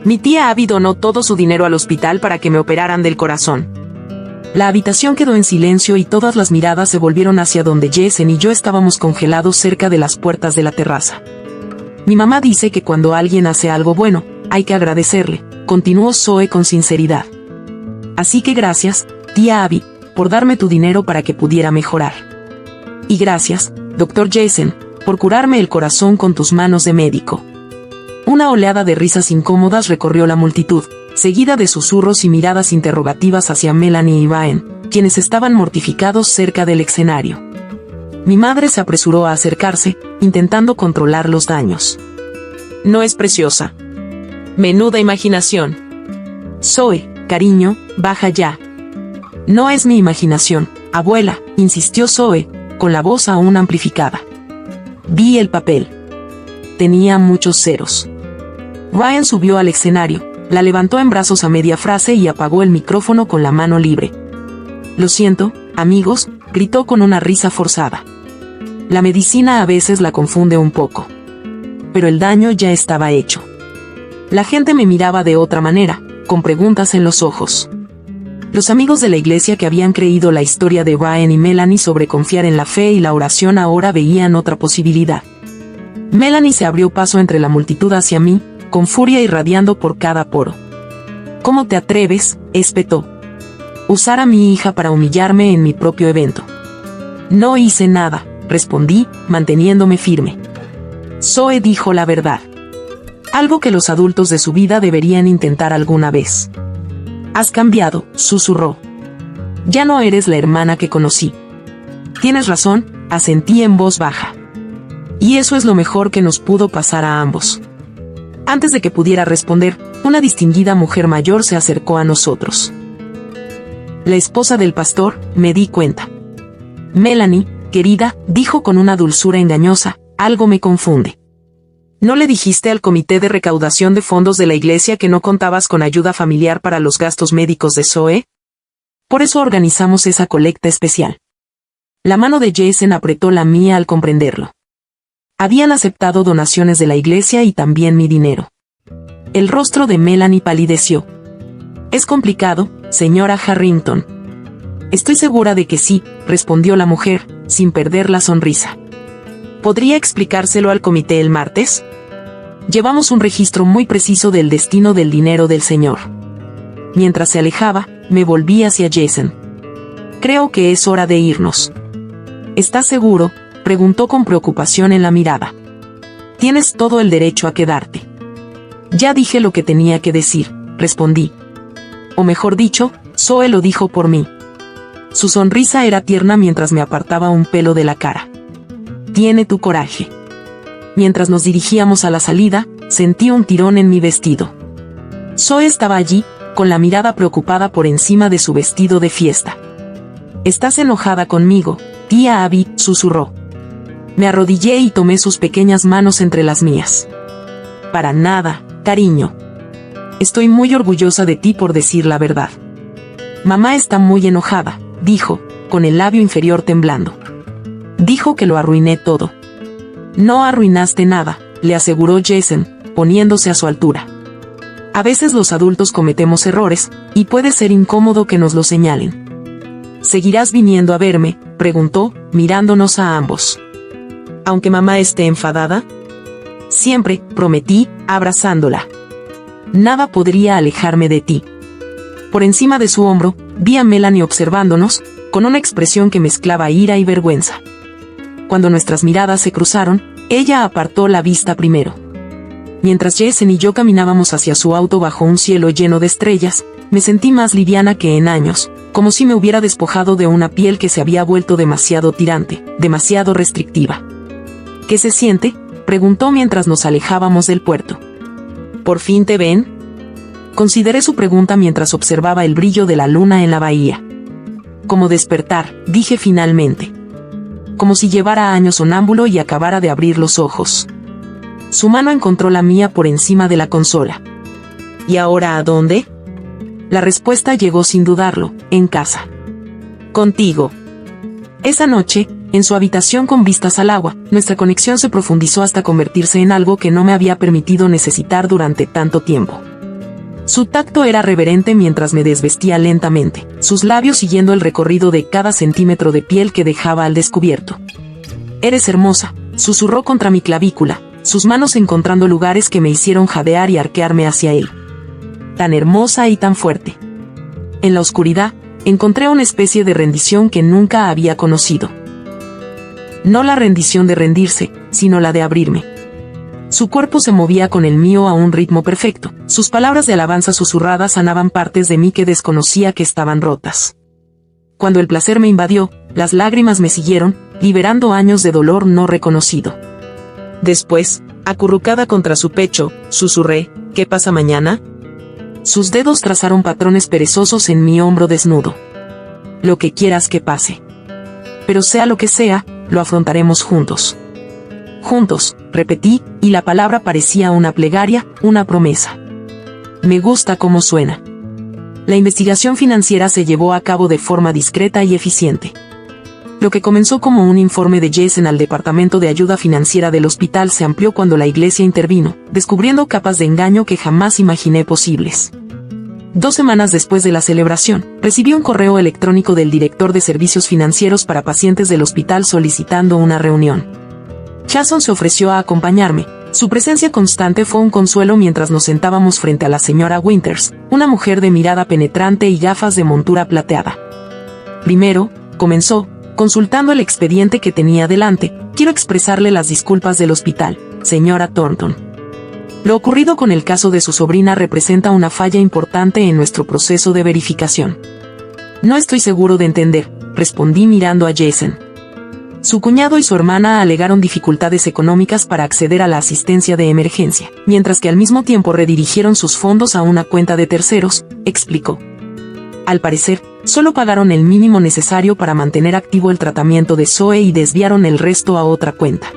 Mi tía Abby donó todo su dinero al hospital para que me operaran del corazón. La habitación quedó en silencio y todas las miradas se volvieron hacia donde Jason y yo estábamos congelados cerca de las puertas de la terraza. Mi mamá dice que cuando alguien hace algo bueno, hay que agradecerle, continuó Zoe con sinceridad. Así que gracias, tía Abby, por darme tu dinero para que pudiera mejorar. Y gracias, doctor Jason, por curarme el corazón con tus manos de médico. Una oleada de risas incómodas recorrió la multitud, seguida de susurros y miradas interrogativas hacia Melanie y Ryan, quienes estaban mortificados cerca del escenario. Mi madre se apresuró a acercarse, intentando controlar los daños. No es preciosa. Menuda imaginación. Zoe, cariño, baja ya. No es mi imaginación, abuela, insistió Zoe, con la voz aún amplificada. Vi el papel. Tenía muchos ceros. Ryan subió al escenario, la levantó en brazos a media frase y apagó el micrófono con la mano libre. Lo siento, amigos, gritó con una risa forzada. La medicina a veces la confunde un poco. Pero el daño ya estaba hecho. La gente me miraba de otra manera, con preguntas en los ojos. Los amigos de la iglesia que habían creído la historia de Ryan y Melanie sobre confiar en la fe y la oración ahora veían otra posibilidad. Melanie se abrió paso entre la multitud hacia mí, con furia irradiando por cada poro. ¿Cómo te atreves?, espetó. Usar a mi hija para humillarme en mi propio evento. No hice nada, respondí, manteniéndome firme. Zoe dijo la verdad. Algo que los adultos de su vida deberían intentar alguna vez. Has cambiado, susurró. Ya no eres la hermana que conocí. Tienes razón, asentí en voz baja. Y eso es lo mejor que nos pudo pasar a ambos. Antes de que pudiera responder, una distinguida mujer mayor se acercó a nosotros. La esposa del pastor, me di cuenta. Melanie, querida, dijo con una dulzura engañosa, algo me confunde. ¿No le dijiste al comité de recaudación de fondos de la iglesia que no contabas con ayuda familiar para los gastos médicos de Zoe? Por eso organizamos esa colecta especial. La mano de Jason apretó la mía al comprenderlo. Habían aceptado donaciones de la iglesia y también mi dinero. El rostro de Melanie palideció. Es complicado, señora Harrington. Estoy segura de que sí, respondió la mujer, sin perder la sonrisa. ¿Podría explicárselo al comité el martes? Llevamos un registro muy preciso del destino del dinero del señor. Mientras se alejaba, me volví hacia Jason. Creo que es hora de irnos. ¿Estás seguro?, preguntó con preocupación en la mirada. Tienes todo el derecho a quedarte. Ya dije lo que tenía que decir, respondí. O mejor dicho, Zoe lo dijo por mí. Su sonrisa era tierna mientras me apartaba un pelo de la cara. Tiene tu coraje. Mientras nos dirigíamos a la salida, sentí un tirón en mi vestido. Zoe estaba allí, con la mirada preocupada por encima de su vestido de fiesta. ¿Estás enojada conmigo, tía Abby?, susurró. Me arrodillé y tomé sus pequeñas manos entre las mías. Para nada, cariño. Estoy muy orgullosa de ti por decir la verdad. Mamá está muy enojada, dijo, con el labio inferior temblando. Dijo que lo arruiné todo. No arruinaste nada, le aseguró Jason, poniéndose a su altura. A veces los adultos cometemos errores, y puede ser incómodo que nos lo señalen. ¿Seguirás viniendo a verme?, preguntó, mirándonos a ambos. Aunque mamá esté enfadada. Siempre, prometí, abrazándola. Nada podría alejarme de ti. Por encima de su hombro, vi a Melanie observándonos, con una expresión que mezclaba ira y vergüenza. Cuando nuestras miradas se cruzaron, ella apartó la vista primero. Mientras Jason y yo caminábamos hacia su auto bajo un cielo lleno de estrellas, me sentí más liviana que en años, como si me hubiera despojado de una piel que se había vuelto demasiado tirante, demasiado restrictiva. ¿Qué se siente?, preguntó mientras nos alejábamos del puerto. ¿Por fin te ven? Consideré su pregunta mientras observaba el brillo de la luna en la bahía. Como despertar, dije finalmente. Como si llevara años sonámbulo y acabara de abrir los ojos. Su mano encontró la mía por encima de la consola. ¿Y ahora a dónde? La respuesta llegó sin dudarlo, en casa. Contigo. Esa noche, en su habitación con vistas al agua, nuestra conexión se profundizó hasta convertirse en algo que no me había permitido necesitar durante tanto tiempo. Su tacto era reverente mientras me desvestía lentamente, sus labios siguiendo el recorrido de cada centímetro de piel que dejaba al descubierto. «Eres hermosa», susurró contra mi clavícula, sus manos encontrando lugares que me hicieron jadear y arquearme hacia él. Tan hermosa y tan fuerte. En la oscuridad, encontré una especie de rendición que nunca había conocido. No la rendición de rendirse, sino la de abrirme. Su cuerpo se movía con el mío a un ritmo perfecto, sus palabras de alabanza susurradas sanaban partes de mí que desconocía que estaban rotas. Cuando el placer me invadió, las lágrimas me siguieron, liberando años de dolor no reconocido. Después, acurrucada contra su pecho, susurré, «¿Qué pasa mañana?». Sus dedos trazaron patrones perezosos en mi hombro desnudo. «Lo que quieras que pase. Pero sea lo que sea, lo afrontaremos juntos». «Juntos», repetí, y la palabra parecía una plegaria, una promesa. Me gusta cómo suena. La investigación financiera se llevó a cabo de forma discreta y eficiente. Lo que comenzó como un informe de Jason al Departamento de Ayuda Financiera del hospital se amplió cuando la iglesia intervino, descubriendo capas de engaño que jamás imaginé posibles. 2 semanas después de la celebración, recibí un correo electrónico del director de servicios financieros para pacientes del hospital solicitando una reunión. Jason se ofreció a acompañarme. Su presencia constante fue un consuelo mientras nos sentábamos frente a la señora Winters, una mujer de mirada penetrante y gafas de montura plateada. «Primero», comenzó, consultando el expediente que tenía delante, «quiero expresarle las disculpas del hospital, señora Thornton. Lo ocurrido con el caso de su sobrina representa una falla importante en nuestro proceso de verificación». «No estoy seguro de entender», respondí mirando a Jason. Su cuñado y su hermana alegaron dificultades económicas para acceder a la asistencia de emergencia, mientras que al mismo tiempo redirigieron sus fondos a una cuenta de terceros, explicó. Al parecer, solo pagaron el mínimo necesario para mantener activo el tratamiento de Zoe y desviaron el resto a otra cuenta.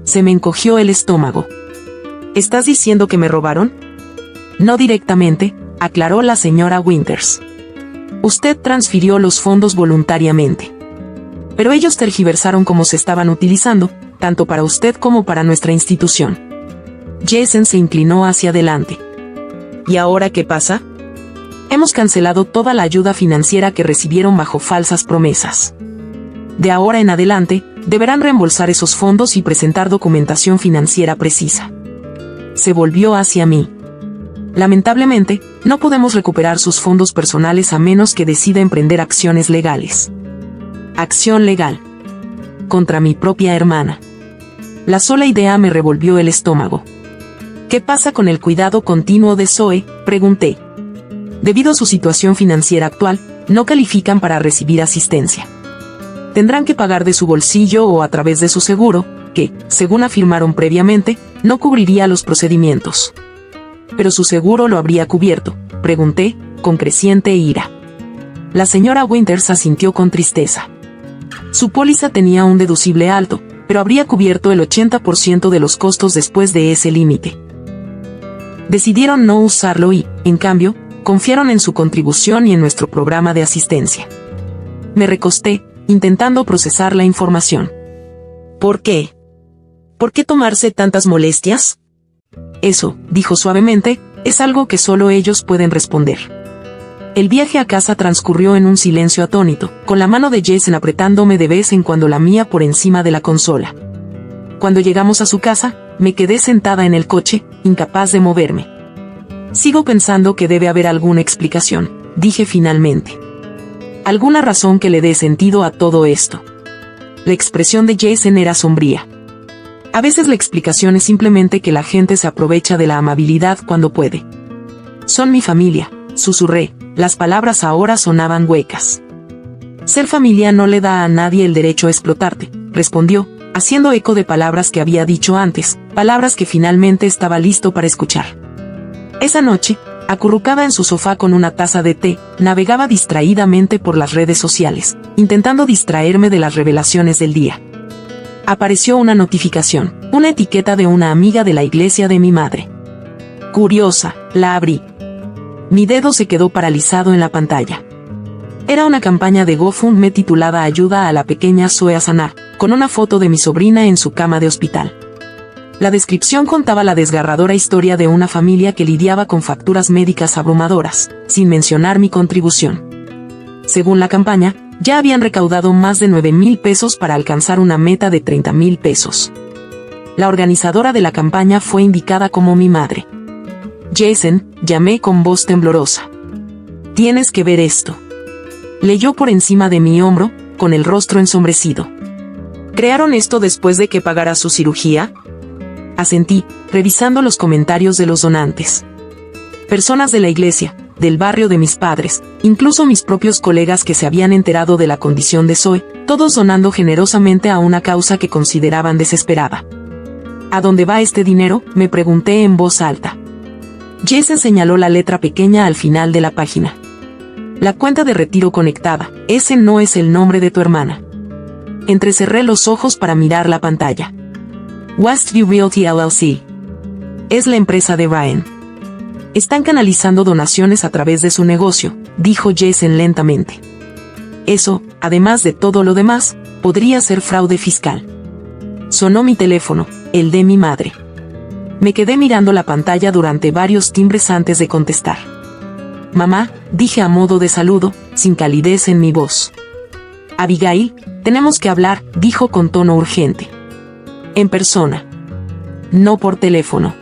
Se me encogió el estómago. ¿Estás diciendo que me robaron? No directamente, aclaró la señora Winters. Usted transfirió los fondos voluntariamente. Pero ellos tergiversaron cómo se estaban utilizando, tanto para usted como para nuestra institución. Jason se inclinó hacia adelante. ¿Y ahora qué pasa? Hemos cancelado toda la ayuda financiera que recibieron bajo falsas promesas. De ahora en adelante, deberán reembolsar esos fondos y presentar documentación financiera precisa. Se volvió hacia mí. Lamentablemente, no podemos recuperar sus fondos personales a menos que decida emprender acciones legales. Acción legal. Contra mi propia hermana. La sola idea me revolvió el estómago. ¿Qué pasa con el cuidado continuo de Zoe?, pregunté. Debido a su situación financiera actual, no califican para recibir asistencia. Tendrán que pagar de su bolsillo o a través de su seguro, que, según afirmaron previamente, no cubriría los procedimientos. ¿Pero su seguro lo habría cubierto?, pregunté, con creciente ira. La señora Winters asintió con tristeza. Su póliza tenía un deducible alto, pero habría cubierto el 80% de los costos después de ese límite. Decidieron no usarlo y, en cambio, confiaron en su contribución y en nuestro programa de asistencia. Me recosté, intentando procesar la información. ¿Por qué? ¿Por qué tomarse tantas molestias? Eso, dijo suavemente, es algo que solo ellos pueden responder. El viaje a casa transcurrió en un silencio atónito, con la mano de Jason apretándome de vez en cuando la mía por encima de la consola. Cuando llegamos a su casa, me quedé sentada en el coche, incapaz de moverme. Sigo pensando que debe haber alguna explicación, dije finalmente. Alguna razón que le dé sentido a todo esto. La expresión de Jason era sombría. A veces la explicación es simplemente que la gente se aprovecha de la amabilidad cuando puede. Son mi familia, susurré. Las palabras ahora sonaban huecas. Ser familia no le da a nadie el derecho a explotarte, respondió, haciendo eco de palabras que había dicho antes, palabras que finalmente estaba listo para escuchar. Esa noche, acurrucada en su sofá con una taza de té, navegaba distraídamente por las redes sociales, intentando distraerme de las revelaciones del día. Apareció una notificación, una etiqueta de una amiga de la iglesia de mi madre. Curiosa, la abrí. Mi dedo se quedó paralizado en la pantalla. Era una campaña de GoFundMe titulada Ayuda a la pequeña Zoe a sanar, con una foto de mi sobrina en su cama de hospital. La descripción contaba la desgarradora historia de una familia que lidiaba con facturas médicas abrumadoras, sin mencionar mi contribución. Según la campaña, ya habían recaudado más de 9,000 pesos para alcanzar una meta de 30,000 pesos. La organizadora de la campaña fue indicada como mi madre. Jason, llamé con voz temblorosa. Tienes que ver esto. Leyó por encima de mi hombro, con el rostro ensombrecido. ¿Crearon esto después de que pagara su cirugía? Asentí, revisando los comentarios de los donantes. Personas de la iglesia, del barrio de mis padres, incluso mis propios colegas que se habían enterado de la condición de Zoe, todos donando generosamente a una causa que consideraban desesperada. ¿A dónde va este dinero?, me pregunté en voz alta. Jason señaló la letra pequeña al final de la página. La cuenta de retiro conectada, ese no es el nombre de tu hermana. Entrecerré los ojos para mirar la pantalla. Westview Realty LLC. Es la empresa de Ryan. Están canalizando donaciones a través de su negocio, dijo Jason lentamente. Eso, además de todo lo demás, podría ser fraude fiscal. Sonó mi teléfono, el de mi madre. Me quedé mirando la pantalla durante varios timbres antes de contestar. Mamá, dije a modo de saludo, sin calidez en mi voz. Abigail, tenemos que hablar, dijo con tono urgente. En persona. No por teléfono.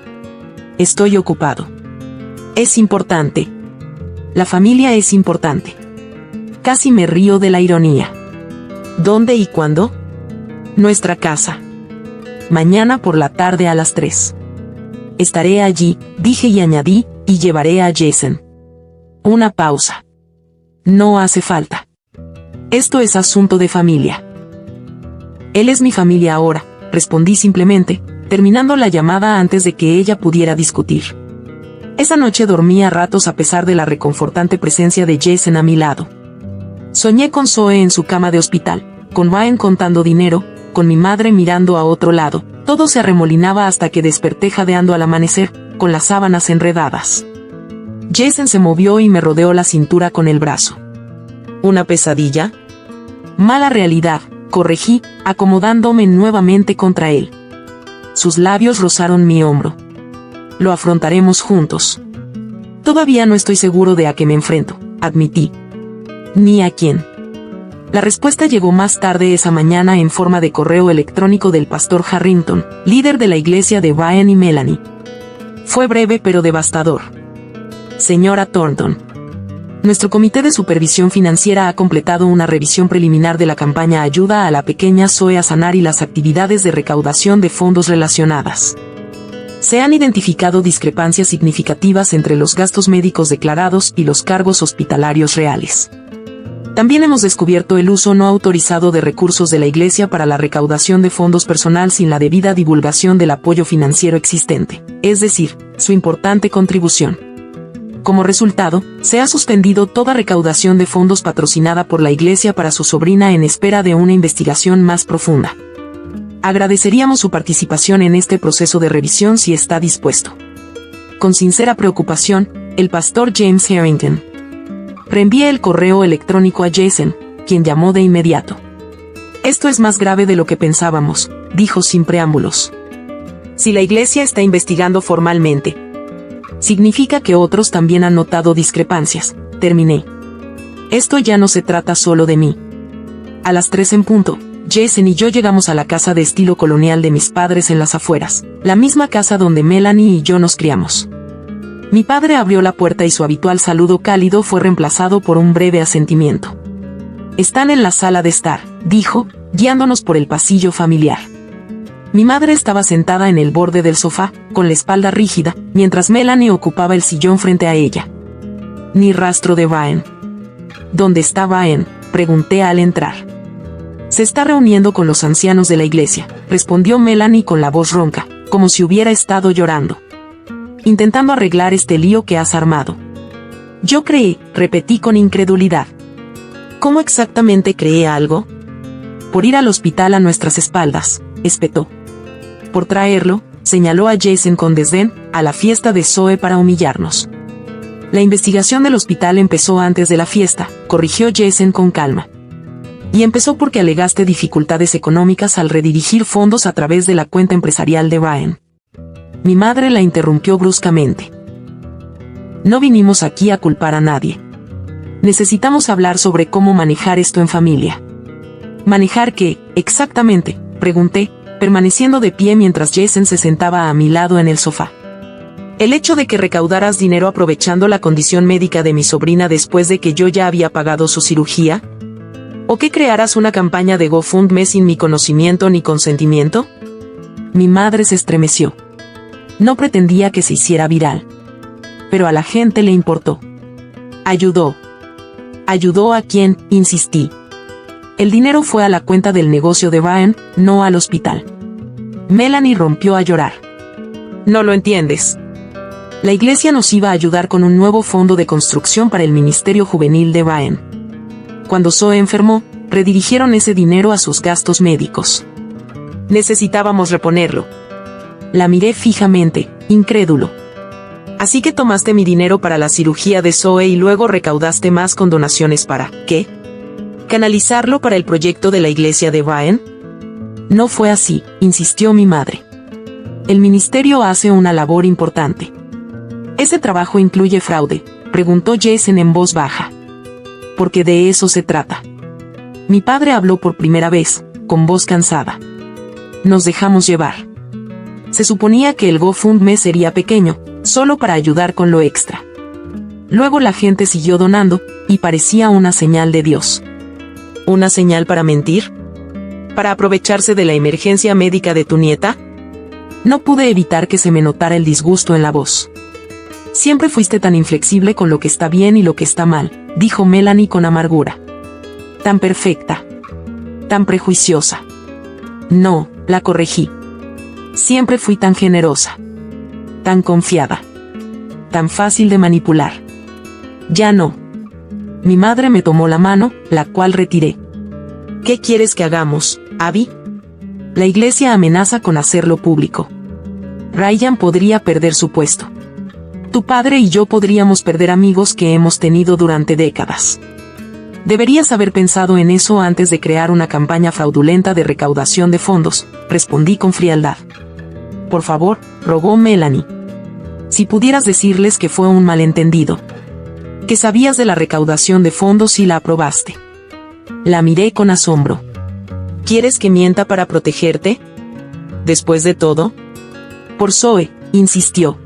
Estoy ocupado. Es importante. La familia es importante. Casi me río de la ironía. ¿Dónde y cuándo? Nuestra casa. Mañana por la tarde a las 3. Estaré allí, dije y añadí, y llevaré a Jason. Una pausa. No hace falta. Esto es asunto de familia. Él es mi familia ahora, respondí simplemente, terminando la llamada antes de que ella pudiera discutir. Esa noche dormí a ratos a pesar de la reconfortante presencia de Jason a mi lado. Soñé con Zoe en su cama de hospital, con Ryan contando dinero, con mi madre mirando a otro lado. Todo se arremolinaba hasta que desperté jadeando al amanecer, con las sábanas enredadas. Jason se movió y me rodeó la cintura con el brazo. ¿Una pesadilla? Mala realidad, corregí, acomodándome nuevamente contra él. Sus labios rozaron mi hombro. Lo afrontaremos juntos. Todavía no estoy seguro de a qué me enfrento, admití. Ni a quién. La respuesta llegó más tarde esa mañana en forma de correo electrónico del pastor Harrington, líder de la iglesia de Ryan y Melanie. Fue breve pero devastador. Señora Thornton. Nuestro comité de supervisión financiera ha completado una revisión preliminar de la campaña Ayuda a la pequeña Zoe a sanar y las actividades de recaudación de fondos relacionadas. Se han identificado discrepancias significativas entre los gastos médicos declarados y los cargos hospitalarios reales. También hemos descubierto el uso no autorizado de recursos de la Iglesia para la recaudación de fondos personal sin la debida divulgación del apoyo financiero existente, es decir, su importante contribución. Como resultado, se ha suspendido toda recaudación de fondos patrocinada por la Iglesia para su sobrina en espera de una investigación más profunda. Agradeceríamos su participación en este proceso de revisión si está dispuesto. Con sincera preocupación, el pastor James Harrington. Reenvié el correo electrónico a Jason, quien llamó de inmediato. Esto es más grave de lo que pensábamos, dijo sin preámbulos. Si la Iglesia está investigando formalmente, significa que otros también han notado discrepancias, terminé. Esto ya no se trata solo de mí. A las 3 en punto, Jason y yo llegamos a la casa de estilo colonial de mis padres en las afueras, la misma casa donde Melanie y yo nos criamos. Mi padre abrió la puerta y su habitual saludo cálido fue reemplazado por un breve asentimiento. Están en la sala de estar, dijo, guiándonos por el pasillo familiar. Mi madre estaba sentada en el borde del sofá, con la espalda rígida, mientras Melanie ocupaba el sillón frente a ella. Ni rastro de Ryan. ¿Dónde está Ryan?, pregunté al entrar. Se está reuniendo con los ancianos de la iglesia, respondió Melanie con la voz ronca, como si hubiera estado llorando. Intentando arreglar este lío que has armado. Yo creí, repetí con incredulidad. ¿Cómo exactamente creé algo? Por ir al hospital a nuestras espaldas, espetó. Por traerlo, señaló a Jason con desdén, a la fiesta de Zoe para humillarnos. La investigación del hospital empezó antes de la fiesta, corrigió Jason con calma. Y empezó porque alegaste dificultades económicas al redirigir fondos a través de la cuenta empresarial de Ryan. Mi madre la interrumpió bruscamente. No vinimos aquí a culpar a nadie. Necesitamos hablar sobre cómo manejar esto en familia. ¿Manejar qué, exactamente?, pregunté, permaneciendo de pie mientras Jason se sentaba a mi lado en el sofá. El hecho de que recaudaras dinero aprovechando la condición médica de mi sobrina después de que yo ya había pagado su cirugía. ¿O que crearas una campaña de GoFundMe sin mi conocimiento ni consentimiento? Mi madre se estremeció. No pretendía que se hiciera viral. Pero a la gente le importó. Ayudó. ¿Ayudó a quién?, insistí. El dinero fue a la cuenta del negocio de Ryan, no al hospital. Melanie rompió a llorar. No lo entiendes. La iglesia nos iba a ayudar con un nuevo fondo de construcción para el Ministerio Juvenil de Ryan. Cuando Zoe enfermó, redirigieron ese dinero a sus gastos médicos. Necesitábamos reponerlo. La miré fijamente, incrédulo. Así que tomaste mi dinero para la cirugía de Zoe y luego recaudaste más con donaciones para, ¿qué? ¿Canalizarlo para el proyecto de la iglesia de Ryan? No fue así, insistió mi madre. El ministerio hace una labor importante. ¿Ese trabajo incluye fraude?, preguntó Jason en voz baja. Porque de eso se trata. Mi padre habló por primera vez, con voz cansada. Nos dejamos llevar. Se suponía que el GoFundMe sería pequeño, solo para ayudar con lo extra. Luego la gente siguió donando, y parecía una señal de Dios. ¿Una señal para mentir? ¿Para aprovecharse de la emergencia médica de tu nieta? No pude evitar que se me notara el disgusto en la voz. Siempre fuiste tan inflexible con lo que está bien y lo que está mal, dijo Melanie con amargura. Tan perfecta. Tan prejuiciosa. No, la corregí. Siempre fui tan generosa. Tan confiada. Tan fácil de manipular. Ya no. Mi madre me tomó la mano, la cual retiré. ¿Qué quieres que hagamos, Abby? La iglesia amenaza con hacerlo público. Ryan podría perder su puesto. Tu padre y yo podríamos perder amigos que hemos tenido durante décadas. Deberías haber pensado en eso antes de crear una campaña fraudulenta de recaudación de fondos, respondí con frialdad. Por favor, rogó Melanie. Si pudieras decirles que fue un malentendido. Que sabías de la recaudación de fondos y la aprobaste. La miré con asombro. ¿Quieres que mienta para protegerte? Después de todo. Por Zoe, insistió.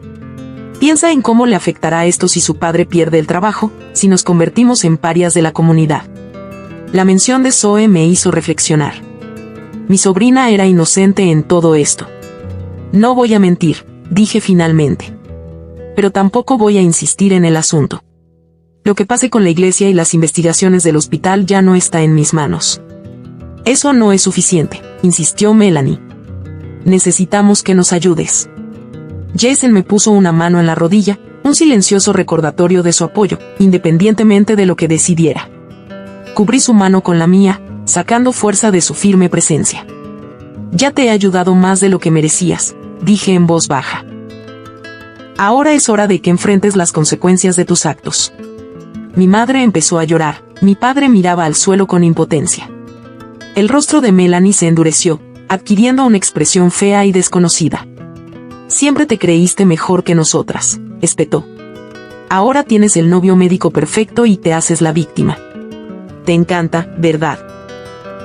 Piensa en cómo le afectará esto si su padre pierde el trabajo, si nos convertimos en parias de la comunidad. La mención de Zoe me hizo reflexionar. Mi sobrina era inocente en todo esto. No voy a mentir, dije finalmente. Pero tampoco voy a insistir en el asunto. Lo que pase con la iglesia y las investigaciones del hospital ya no está en mis manos. Eso no es suficiente, insistió Melanie. Necesitamos que nos ayudes. Jason me puso una mano en la rodilla, un silencioso recordatorio de su apoyo, independientemente de lo que decidiera. Cubrí su mano con la mía, sacando fuerza de su firme presencia. Ya te he ayudado más de lo que merecías, dije en voz baja. Ahora es hora de que enfrentes las consecuencias de tus actos. Mi madre empezó a llorar, mi padre miraba al suelo con impotencia. El rostro de Melanie se endureció, adquiriendo una expresión fea y desconocida. Siempre te creíste mejor que nosotras, espetó. Ahora tienes el novio médico perfecto y te haces la víctima. Te encanta, ¿verdad?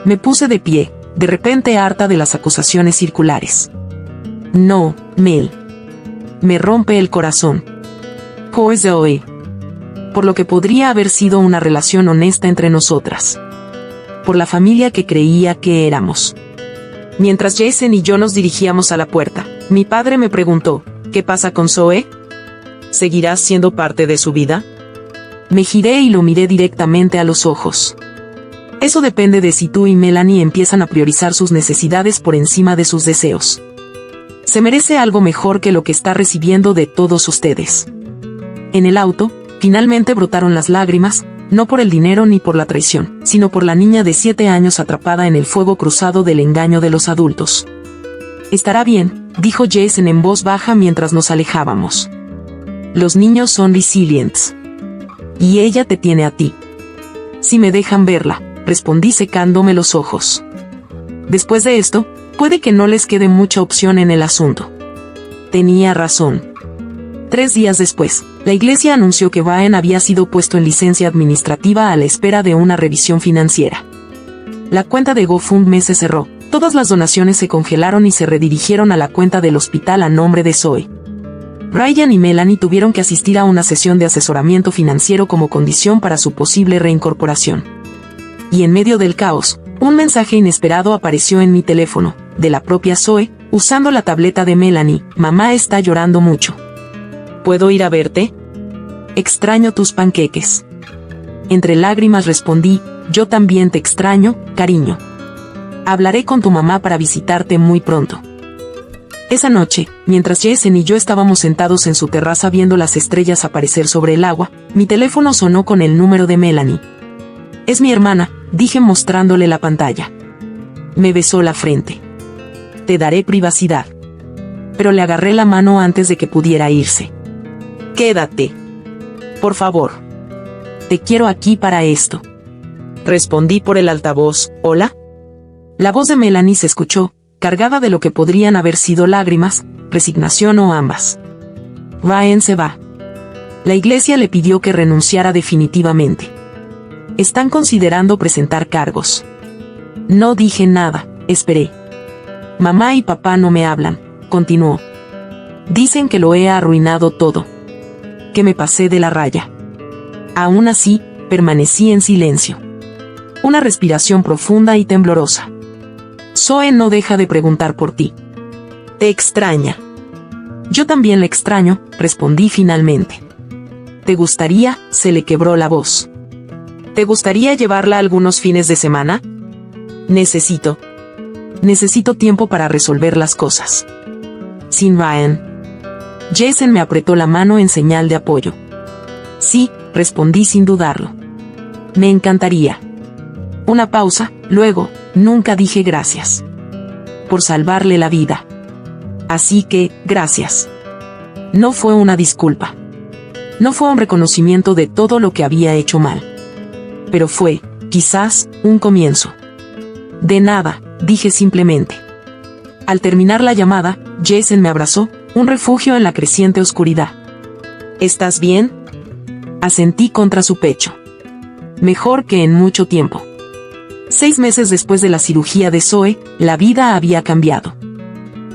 Me puse de pie, de repente harta de las acusaciones circulares. No, Mel. Me rompe el corazón. Poor Zoe. Por lo que podría haber sido una relación honesta entre nosotras. Por la familia que creía que éramos. Mientras Jason y yo nos dirigíamos a la puerta, mi padre me preguntó, ¿qué pasa con Zoe? ¿Seguirás siendo parte de su vida? Me giré y lo miré directamente a los ojos. Eso depende de si tú y Melanie empiezan a priorizar sus necesidades por encima de sus deseos. Se merece algo mejor que lo que está recibiendo de todos ustedes. En el auto, finalmente brotaron las lágrimas, no por el dinero ni por la traición, sino por la niña de 7 años atrapada en el fuego cruzado del engaño de los adultos. Estará bien, dijo Jason en voz baja mientras nos alejábamos. Los niños son resilientes. Y ella te tiene a ti. Si me dejan verla, respondí secándome los ojos. Después de esto, puede que no les quede mucha opción en el asunto. Tenía razón. 3 días después, la iglesia anunció que Ryan había sido puesto en licencia administrativa a la espera de una revisión financiera. La cuenta de GoFundMe se cerró, todas las donaciones se congelaron y se redirigieron a la cuenta del hospital a nombre de Zoe. Ryan y Melanie tuvieron que asistir a una sesión de asesoramiento financiero como condición para su posible reincorporación. Y en medio del caos, un mensaje inesperado apareció en mi teléfono, de la propia Zoe, usando la tableta de Melanie. Mamá está llorando mucho. ¿Puedo ir a verte? Extraño tus panqueques. Entre lágrimas respondí, yo también te extraño, cariño. Hablaré con tu mamá para visitarte muy pronto. Esa noche, mientras Jason y yo estábamos sentados en su terraza viendo las estrellas aparecer sobre el agua, mi teléfono sonó con el número de Melanie. Es mi hermana, dije mostrándole la pantalla. Me besó la frente. Te daré privacidad. Pero le agarré la mano antes de que pudiera irse. Quédate. Por favor. Te quiero aquí para esto. Respondí por el altavoz, ¿hola? La voz de Melanie se escuchó, cargada de lo que podrían haber sido lágrimas, resignación o ambas. Ryan se va. La iglesia le pidió que renunciara definitivamente. Están considerando presentar cargos. No dije nada, esperé. Mamá y papá no me hablan, continuó. Dicen que lo he arruinado todo. Que me pasé de la raya. Aún así, permanecí en silencio. Una respiración profunda y temblorosa. Zoe no deja de preguntar por ti. Te extraña. Yo también le extraño, respondí finalmente. ¿Te gustaría? Se le quebró la voz. ¿Te gustaría llevarla algunos fines de semana? Necesito tiempo para resolver las cosas. Sin Ryan. Jason me apretó la mano en señal de apoyo. Sí, respondí sin dudarlo. Me encantaría. Una pausa, luego, nunca dije gracias. Por salvarle la vida. Así que, gracias. No fue una disculpa. No fue un reconocimiento de todo lo que había hecho mal. Pero fue, quizás, un comienzo. De nada, dije simplemente. Al terminar la llamada, Jason me abrazó, un refugio en la creciente oscuridad. ¿Estás bien? Asentí contra su pecho. Mejor que en mucho tiempo. 6 meses después de la cirugía de Zoe, la vida había cambiado.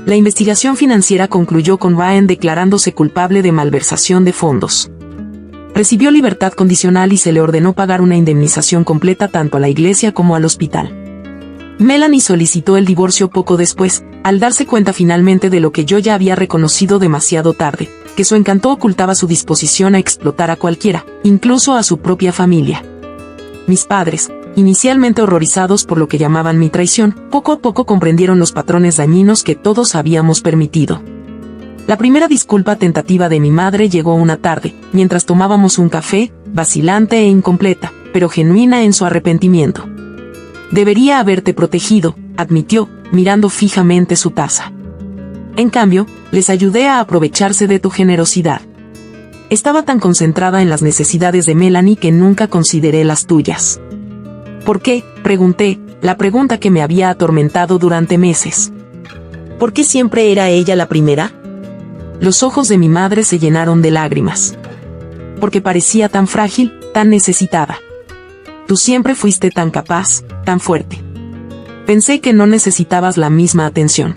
La investigación financiera concluyó con Ryan declarándose culpable de malversación de fondos. Recibió libertad condicional y se le ordenó pagar una indemnización completa tanto a la iglesia como al hospital. Melanie solicitó el divorcio poco después, al darse cuenta finalmente de lo que yo ya había reconocido demasiado tarde, que su encanto ocultaba su disposición a explotar a cualquiera, incluso a su propia familia. Mis padres, inicialmente horrorizados por lo que llamaban mi traición, poco a poco comprendieron los patrones dañinos que todos habíamos permitido. La primera disculpa tentativa de mi madre llegó una tarde, mientras tomábamos un café, vacilante e incompleta, pero genuina en su arrepentimiento. Debería haberte protegido, admitió, mirando fijamente su taza. En cambio, les ayudé a aprovecharse de tu generosidad. Estaba tan concentrada en las necesidades de Melanie que nunca consideré las tuyas. ¿Por qué?, pregunté, la pregunta que me había atormentado durante meses. ¿Por qué siempre era ella la primera? Los ojos de mi madre se llenaron de lágrimas. Porque parecía tan frágil, tan necesitada. Tú siempre fuiste tan capaz, tan fuerte. Pensé que no necesitabas la misma atención.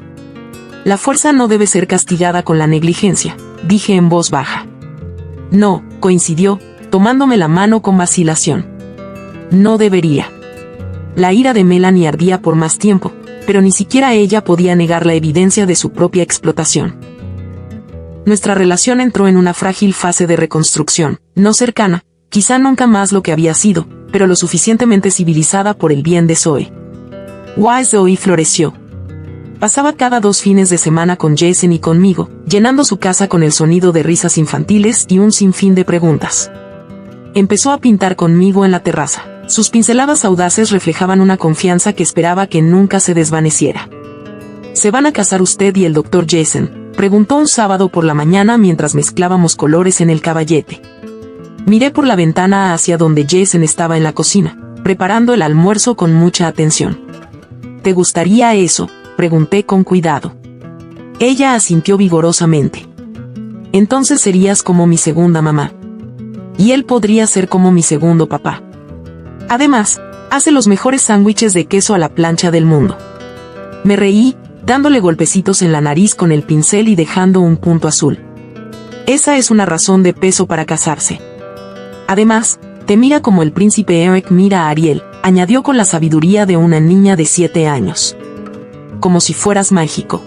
La fuerza no debe ser castigada con la negligencia, dije en voz baja. No, coincidió, tomándome la mano con vacilación. No debería. La ira de Melanie ardía por más tiempo, pero ni siquiera ella podía negar la evidencia de su propia explotación. Nuestra relación entró en una frágil fase de reconstrucción, no cercana, quizá nunca más lo que había sido, pero lo suficientemente civilizada por el bien de Zoe. Zoe floreció. Pasaba cada 2 fines de semana con Jason y conmigo, llenando su casa con el sonido de risas infantiles y un sinfín de preguntas. Empezó a pintar conmigo en la terraza. Sus pinceladas audaces reflejaban una confianza que esperaba que nunca se desvaneciera. ¿Se van a casar usted y el Dr. Jason?, preguntó un sábado por la mañana mientras mezclábamos colores en el caballete. Miré por la ventana hacia donde Jason estaba en la cocina, preparando el almuerzo con mucha atención. ¿Te gustaría eso?, pregunté con cuidado. Ella asintió vigorosamente. Entonces serías como mi segunda mamá. Y él podría ser como mi segundo papá. Además, hace los mejores sándwiches de queso a la plancha del mundo. Me reí, dándole golpecitos en la nariz con el pincel y dejando un punto azul. Esa es una razón de peso para casarse. Además, te mira como el príncipe Eric mira a Ariel, añadió con la sabiduría de una niña de 7 años. Como si fueras mágico.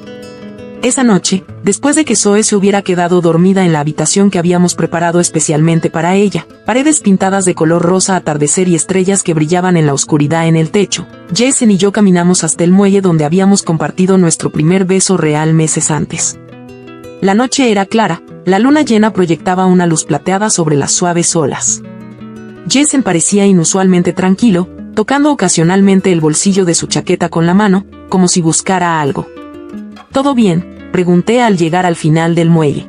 Esa noche, después de que Zoe se hubiera quedado dormida en la habitación que habíamos preparado especialmente para ella, paredes pintadas de color rosa, atardecer y estrellas que brillaban en la oscuridad en el techo, Jason y yo caminamos hasta el muelle donde habíamos compartido nuestro primer beso real meses antes. La noche era clara, la luna llena proyectaba una luz plateada sobre las suaves olas. Jason parecía inusualmente tranquilo, tocando ocasionalmente el bolsillo de su chaqueta con la mano, como si buscara algo. ¿Todo bien?, pregunté al llegar al final del muelle.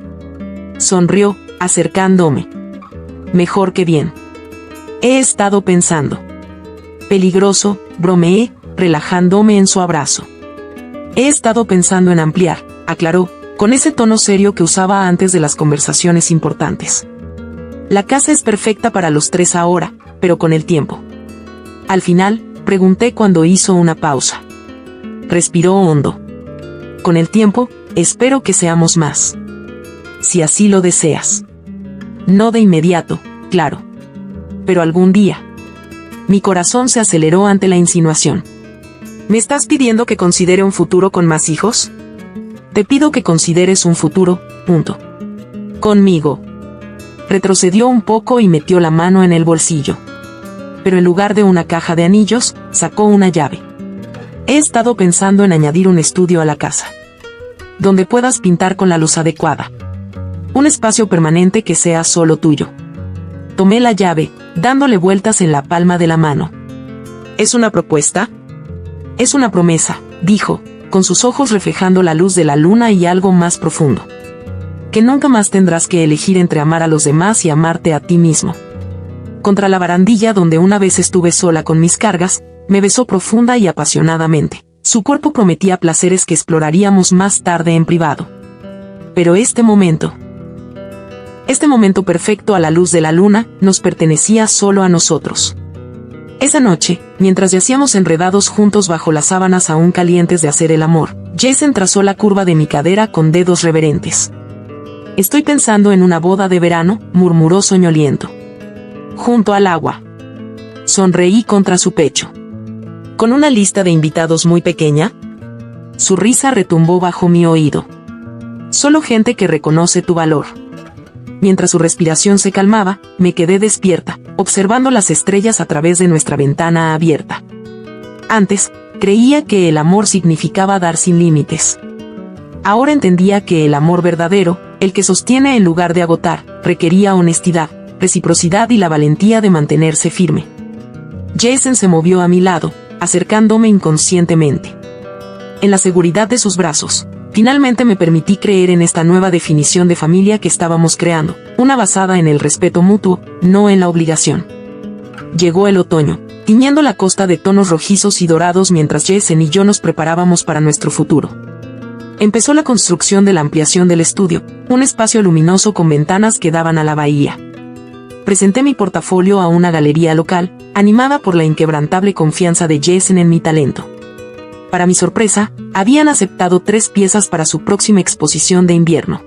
Sonrió, acercándome. Mejor que bien. He estado pensando. Peligroso, bromeé, relajándome en su abrazo. He estado pensando en ampliar, aclaró, con ese tono serio que usaba antes de las conversaciones importantes. La casa es perfecta para los 3 ahora, pero con el tiempo. Al final, pregunté cuando hizo una pausa. Respiró hondo. Con el tiempo, espero que seamos más. Si así lo deseas. No de inmediato, claro. Pero algún día. Mi corazón se aceleró ante la insinuación. ¿Me estás pidiendo que considere un futuro con más hijos? Te pido que consideres un futuro, punto. Conmigo. Retrocedió un poco y metió la mano en el bolsillo. Pero en lugar de una caja de anillos, sacó una llave. He estado pensando en añadir un estudio a la casa. Donde puedas pintar con la luz adecuada. Un espacio permanente que sea solo tuyo. Tomé la llave, dándole vueltas en la palma de la mano. ¿Es una propuesta? Es una promesa, dijo, con sus ojos reflejando la luz de la luna y algo más profundo. Que nunca más tendrás que elegir entre amar a los demás y amarte a ti mismo. Contra la barandilla donde una vez estuve sola con mis cargas, me besó profunda y apasionadamente. Su cuerpo prometía placeres que exploraríamos más tarde en privado. Pero este momento perfecto a la luz de la luna, nos pertenecía solo a nosotros. Esa noche, mientras yacíamos enredados juntos bajo las sábanas aún calientes de hacer el amor, Jason trazó la curva de mi cadera con dedos reverentes. Estoy pensando en una boda de verano, murmuró soñoliento. Junto al agua. Sonreí contra su pecho. ¿Con una lista de invitados muy pequeña? Su risa retumbó bajo mi oído. Solo gente que reconoce tu valor. Mientras su respiración se calmaba, me quedé despierta, observando las estrellas a través de nuestra ventana abierta. Antes, creía que el amor significaba dar sin límites. Ahora entendía que el amor verdadero, el que sostiene en lugar de agotar, requería honestidad, reciprocidad y la valentía de mantenerse firme. Jason se movió a mi lado, acercándome inconscientemente. En la seguridad de sus brazos, finalmente me permití creer en esta nueva definición de familia que estábamos creando, una basada en el respeto mutuo, no en la obligación. Llegó el otoño, tiñendo la costa de tonos rojizos y dorados mientras Jason y yo nos preparábamos para nuestro futuro. Empezó la construcción de la ampliación del estudio, un espacio luminoso con ventanas que daban a la bahía. Presenté mi portafolio a una galería local, animada por la inquebrantable confianza de Jason en mi talento. Para mi sorpresa, habían aceptado 3 piezas para su próxima exposición de invierno.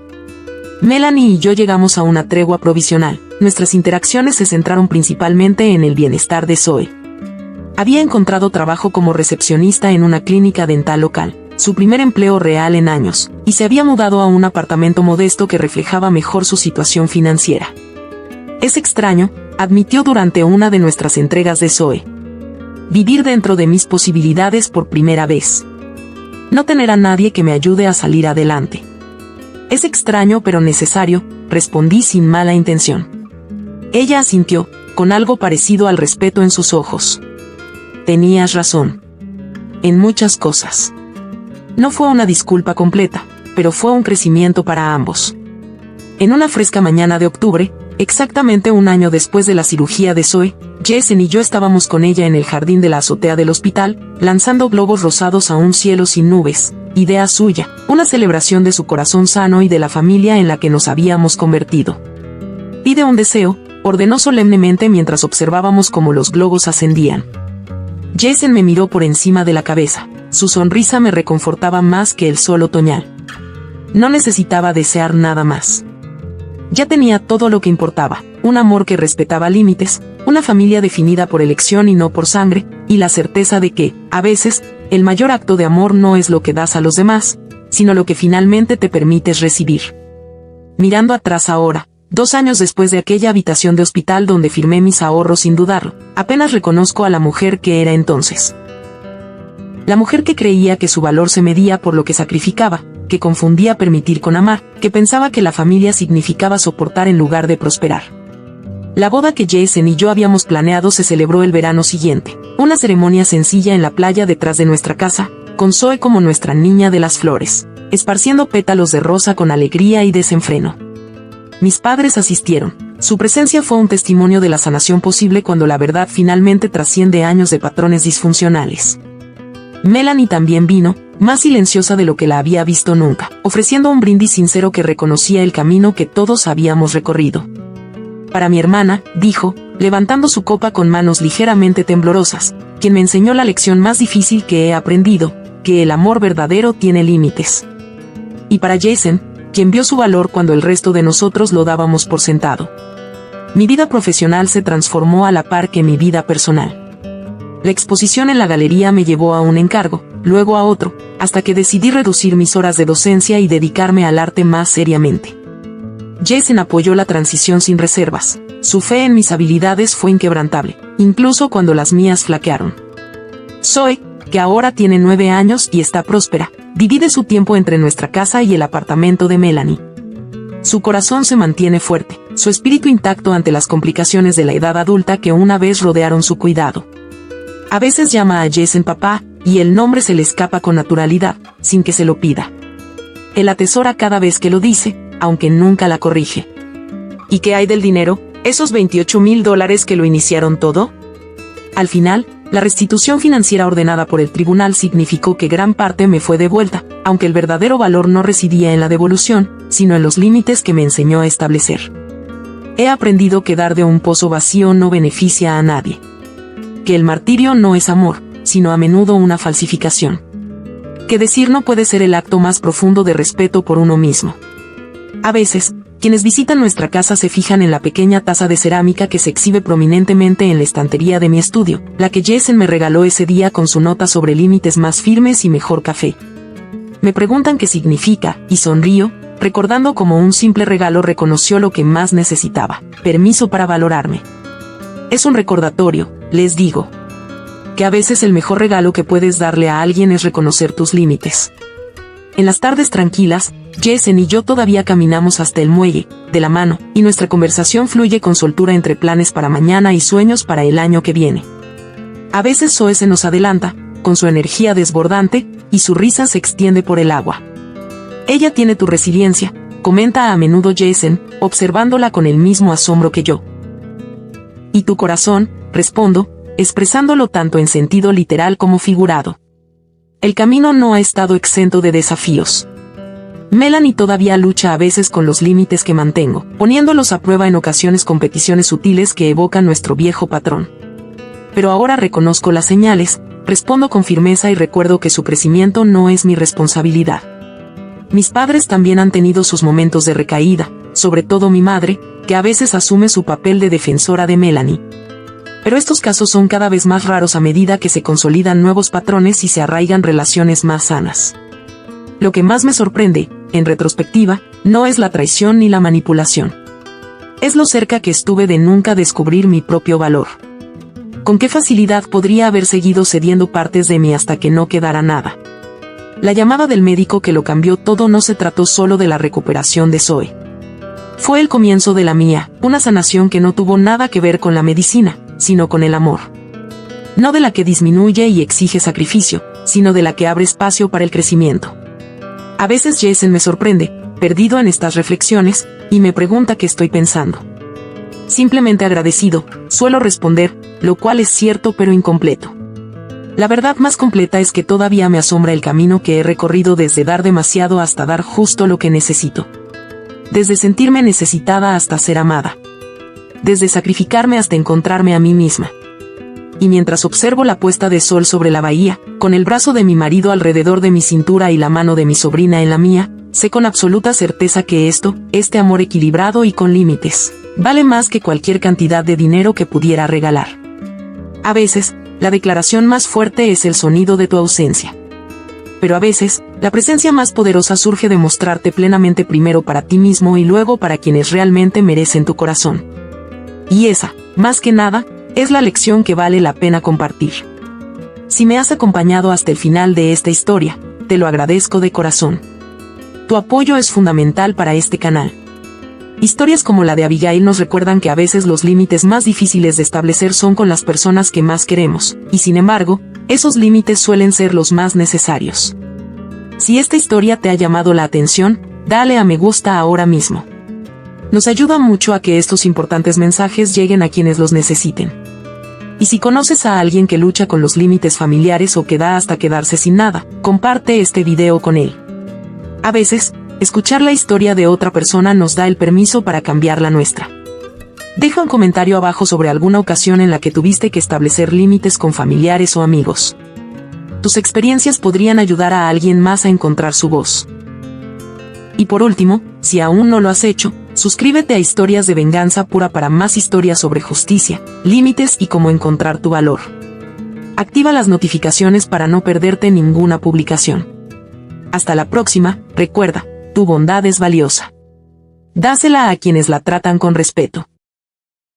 Melanie y yo llegamos a una tregua provisional. Nuestras interacciones se centraron principalmente en el bienestar de Zoe. Había encontrado trabajo como recepcionista en una clínica dental local, su primer empleo real en años, y se había mudado a un apartamento modesto que reflejaba mejor su situación financiera. Es extraño, admitió durante una de nuestras entregas de Zoe. Vivir dentro de mis posibilidades por primera vez. No tener a nadie que me ayude a salir adelante. Es extraño pero necesario, respondí sin mala intención. Ella asintió, con algo parecido al respeto en sus ojos. Tenías razón. En muchas cosas. No fue una disculpa completa, pero fue un crecimiento para ambos. En una fresca mañana de octubre, exactamente un año después de la cirugía de Zoe, Jason y yo estábamos con ella en el jardín de la azotea del hospital, lanzando globos rosados a un cielo sin nubes, idea suya, una celebración de su corazón sano y de la familia en la que nos habíamos convertido. Pide un deseo, ordenó solemnemente mientras observábamos cómo los globos ascendían. Jason me miró por encima de la cabeza. Su sonrisa me reconfortaba más que el sol otoñal. No necesitaba desear nada más. Ya tenía todo lo que importaba, un amor que respetaba límites, una familia definida por elección y no por sangre, y la certeza de que, a veces, el mayor acto de amor no es lo que das a los demás, sino lo que finalmente te permites recibir. Mirando atrás ahora, 2 años después de aquella habitación de hospital donde firmé mis ahorros sin dudarlo, apenas reconozco a la mujer que era entonces. La mujer que creía que su valor se medía por lo que sacrificaba, que confundía permitir con amar, que pensaba que la familia significaba soportar en lugar de prosperar. La boda que Jason y yo habíamos planeado se celebró el verano siguiente, una ceremonia sencilla en la playa detrás de nuestra casa, con Zoe como nuestra niña de las flores, esparciendo pétalos de rosa con alegría y desenfreno. Mis padres asistieron. Su presencia fue un testimonio de la sanación posible cuando la verdad finalmente trasciende años de patrones disfuncionales. Melanie también vino, más silenciosa de lo que la había visto nunca, ofreciendo un brindis sincero que reconocía el camino que todos habíamos recorrido. Para mi hermana, dijo, levantando su copa con manos ligeramente temblorosas, quien me enseñó la lección más difícil que he aprendido, que el amor verdadero tiene límites. Y para Jason, quien vio su valor cuando el resto de nosotros lo dábamos por sentado. Mi vida profesional se transformó a la par que mi vida personal. La exposición en la galería me llevó a un encargo, luego a otro, hasta que decidí reducir mis horas de docencia y dedicarme al arte más seriamente. Jason apoyó la transición sin reservas. Su fe en mis habilidades fue inquebrantable, incluso cuando las mías flaquearon. Zoe, que ahora tiene 9 años y está próspera, divide su tiempo entre nuestra casa y el apartamento de Melanie. Su corazón se mantiene fuerte, su espíritu intacto ante las complicaciones de la edad adulta que una vez rodearon su cuidado. A veces llama a Jason papá, y el nombre se le escapa con naturalidad, sin que se lo pida. Él atesora cada vez que lo dice, aunque nunca la corrige. ¿Y qué hay del dinero? ¿Esos $28,000 que lo iniciaron todo? Al final, la restitución financiera ordenada por el tribunal significó que gran parte me fue devuelta, aunque el verdadero valor no residía en la devolución, sino en los límites que me enseñó a establecer. He aprendido que dar de un pozo vacío no beneficia a nadie. Que el martirio no es amor, sino a menudo una falsificación. Que decir no puede ser el acto más profundo de respeto por uno mismo. A veces, quienes visitan nuestra casa se fijan en la pequeña taza de cerámica que se exhibe prominentemente en la estantería de mi estudio, la que Jason me regaló ese día con su nota sobre límites más firmes y mejor café. Me preguntan qué significa, y sonrío, recordando cómo un simple regalo reconoció lo que más necesitaba, permiso para valorarme. Es un recordatorio, les digo, que a veces el mejor regalo que puedes darle a alguien es reconocer tus límites. En las tardes tranquilas, Jason y yo todavía caminamos hasta el muelle, de la mano, y nuestra conversación fluye con soltura entre planes para mañana y sueños para el año que viene. A veces Zoe se nos adelanta, con su energía desbordante, y su risa se extiende por el agua. Ella tiene tu resiliencia, comenta a menudo Jason, observándola con el mismo asombro que yo. Y tu corazón, respondo, expresándolo tanto en sentido literal como figurado. El camino no ha estado exento de desafíos. Melanie todavía lucha a veces con los límites que mantengo, poniéndolos a prueba en ocasiones con peticiones sutiles que evocan nuestro viejo patrón. Pero ahora reconozco las señales, respondo con firmeza y recuerdo que su crecimiento no es mi responsabilidad. Mis padres también han tenido sus momentos de recaída, sobre todo mi madre, que a veces asume su papel de defensora de Melanie. Pero estos casos son cada vez más raros a medida que se consolidan nuevos patrones y se arraigan relaciones más sanas. Lo que más me sorprende, en retrospectiva, no es la traición ni la manipulación. Es lo cerca que estuve de nunca descubrir mi propio valor. Con qué facilidad podría haber seguido cediendo partes de mí hasta que no quedara nada. La llamada del médico que lo cambió todo no se trató solo de la recuperación de Zoe. Fue el comienzo de la mía, una sanación que no tuvo nada que ver con la medicina, sino con el amor. No de la que disminuye y exige sacrificio, sino de la que abre espacio para el crecimiento. A veces Jason me sorprende, perdido en estas reflexiones, y me pregunta qué estoy pensando. Simplemente agradecido, suelo responder, lo cual es cierto pero incompleto. La verdad más completa es que todavía me asombra el camino que he recorrido desde dar demasiado hasta dar justo lo que necesito. Desde sentirme necesitada hasta ser amada. Desde sacrificarme hasta encontrarme a mí misma. Y mientras observo la puesta de sol sobre la bahía, con el brazo de mi marido alrededor de mi cintura y la mano de mi sobrina en la mía, sé con absoluta certeza que este amor equilibrado y con límites, vale más que cualquier cantidad de dinero que pudiera regalar. A veces, la declaración más fuerte es el sonido de tu ausencia. Pero a veces, la presencia más poderosa surge de mostrarte plenamente primero para ti mismo y luego para quienes realmente merecen tu corazón. Y esa, más que nada, es la lección que vale la pena compartir. Si me has acompañado hasta el final de esta historia, te lo agradezco de corazón. Tu apoyo es fundamental para este canal. Historias como la de Abigail nos recuerdan que a veces los límites más difíciles de establecer son con las personas que más queremos, y sin embargo, esos límites suelen ser los más necesarios. Si esta historia te ha llamado la atención, dale a me gusta ahora mismo. Nos ayuda mucho a que estos importantes mensajes lleguen a quienes los necesiten. Y si conoces a alguien que lucha con los límites familiares o que da hasta quedarse sin nada, comparte este video con él. A veces, escuchar la historia de otra persona nos da el permiso para cambiar la nuestra. Deja un comentario abajo sobre alguna ocasión en la que tuviste que establecer límites con familiares o amigos. Tus experiencias podrían ayudar a alguien más a encontrar su voz. Y por último, si aún no lo has hecho, suscríbete a Historias de Venganza Pura para más historias sobre justicia, límites y cómo encontrar tu valor. Activa las notificaciones para no perderte ninguna publicación. Hasta la próxima, recuerda, tu bondad es valiosa. Dásela a quienes la tratan con respeto.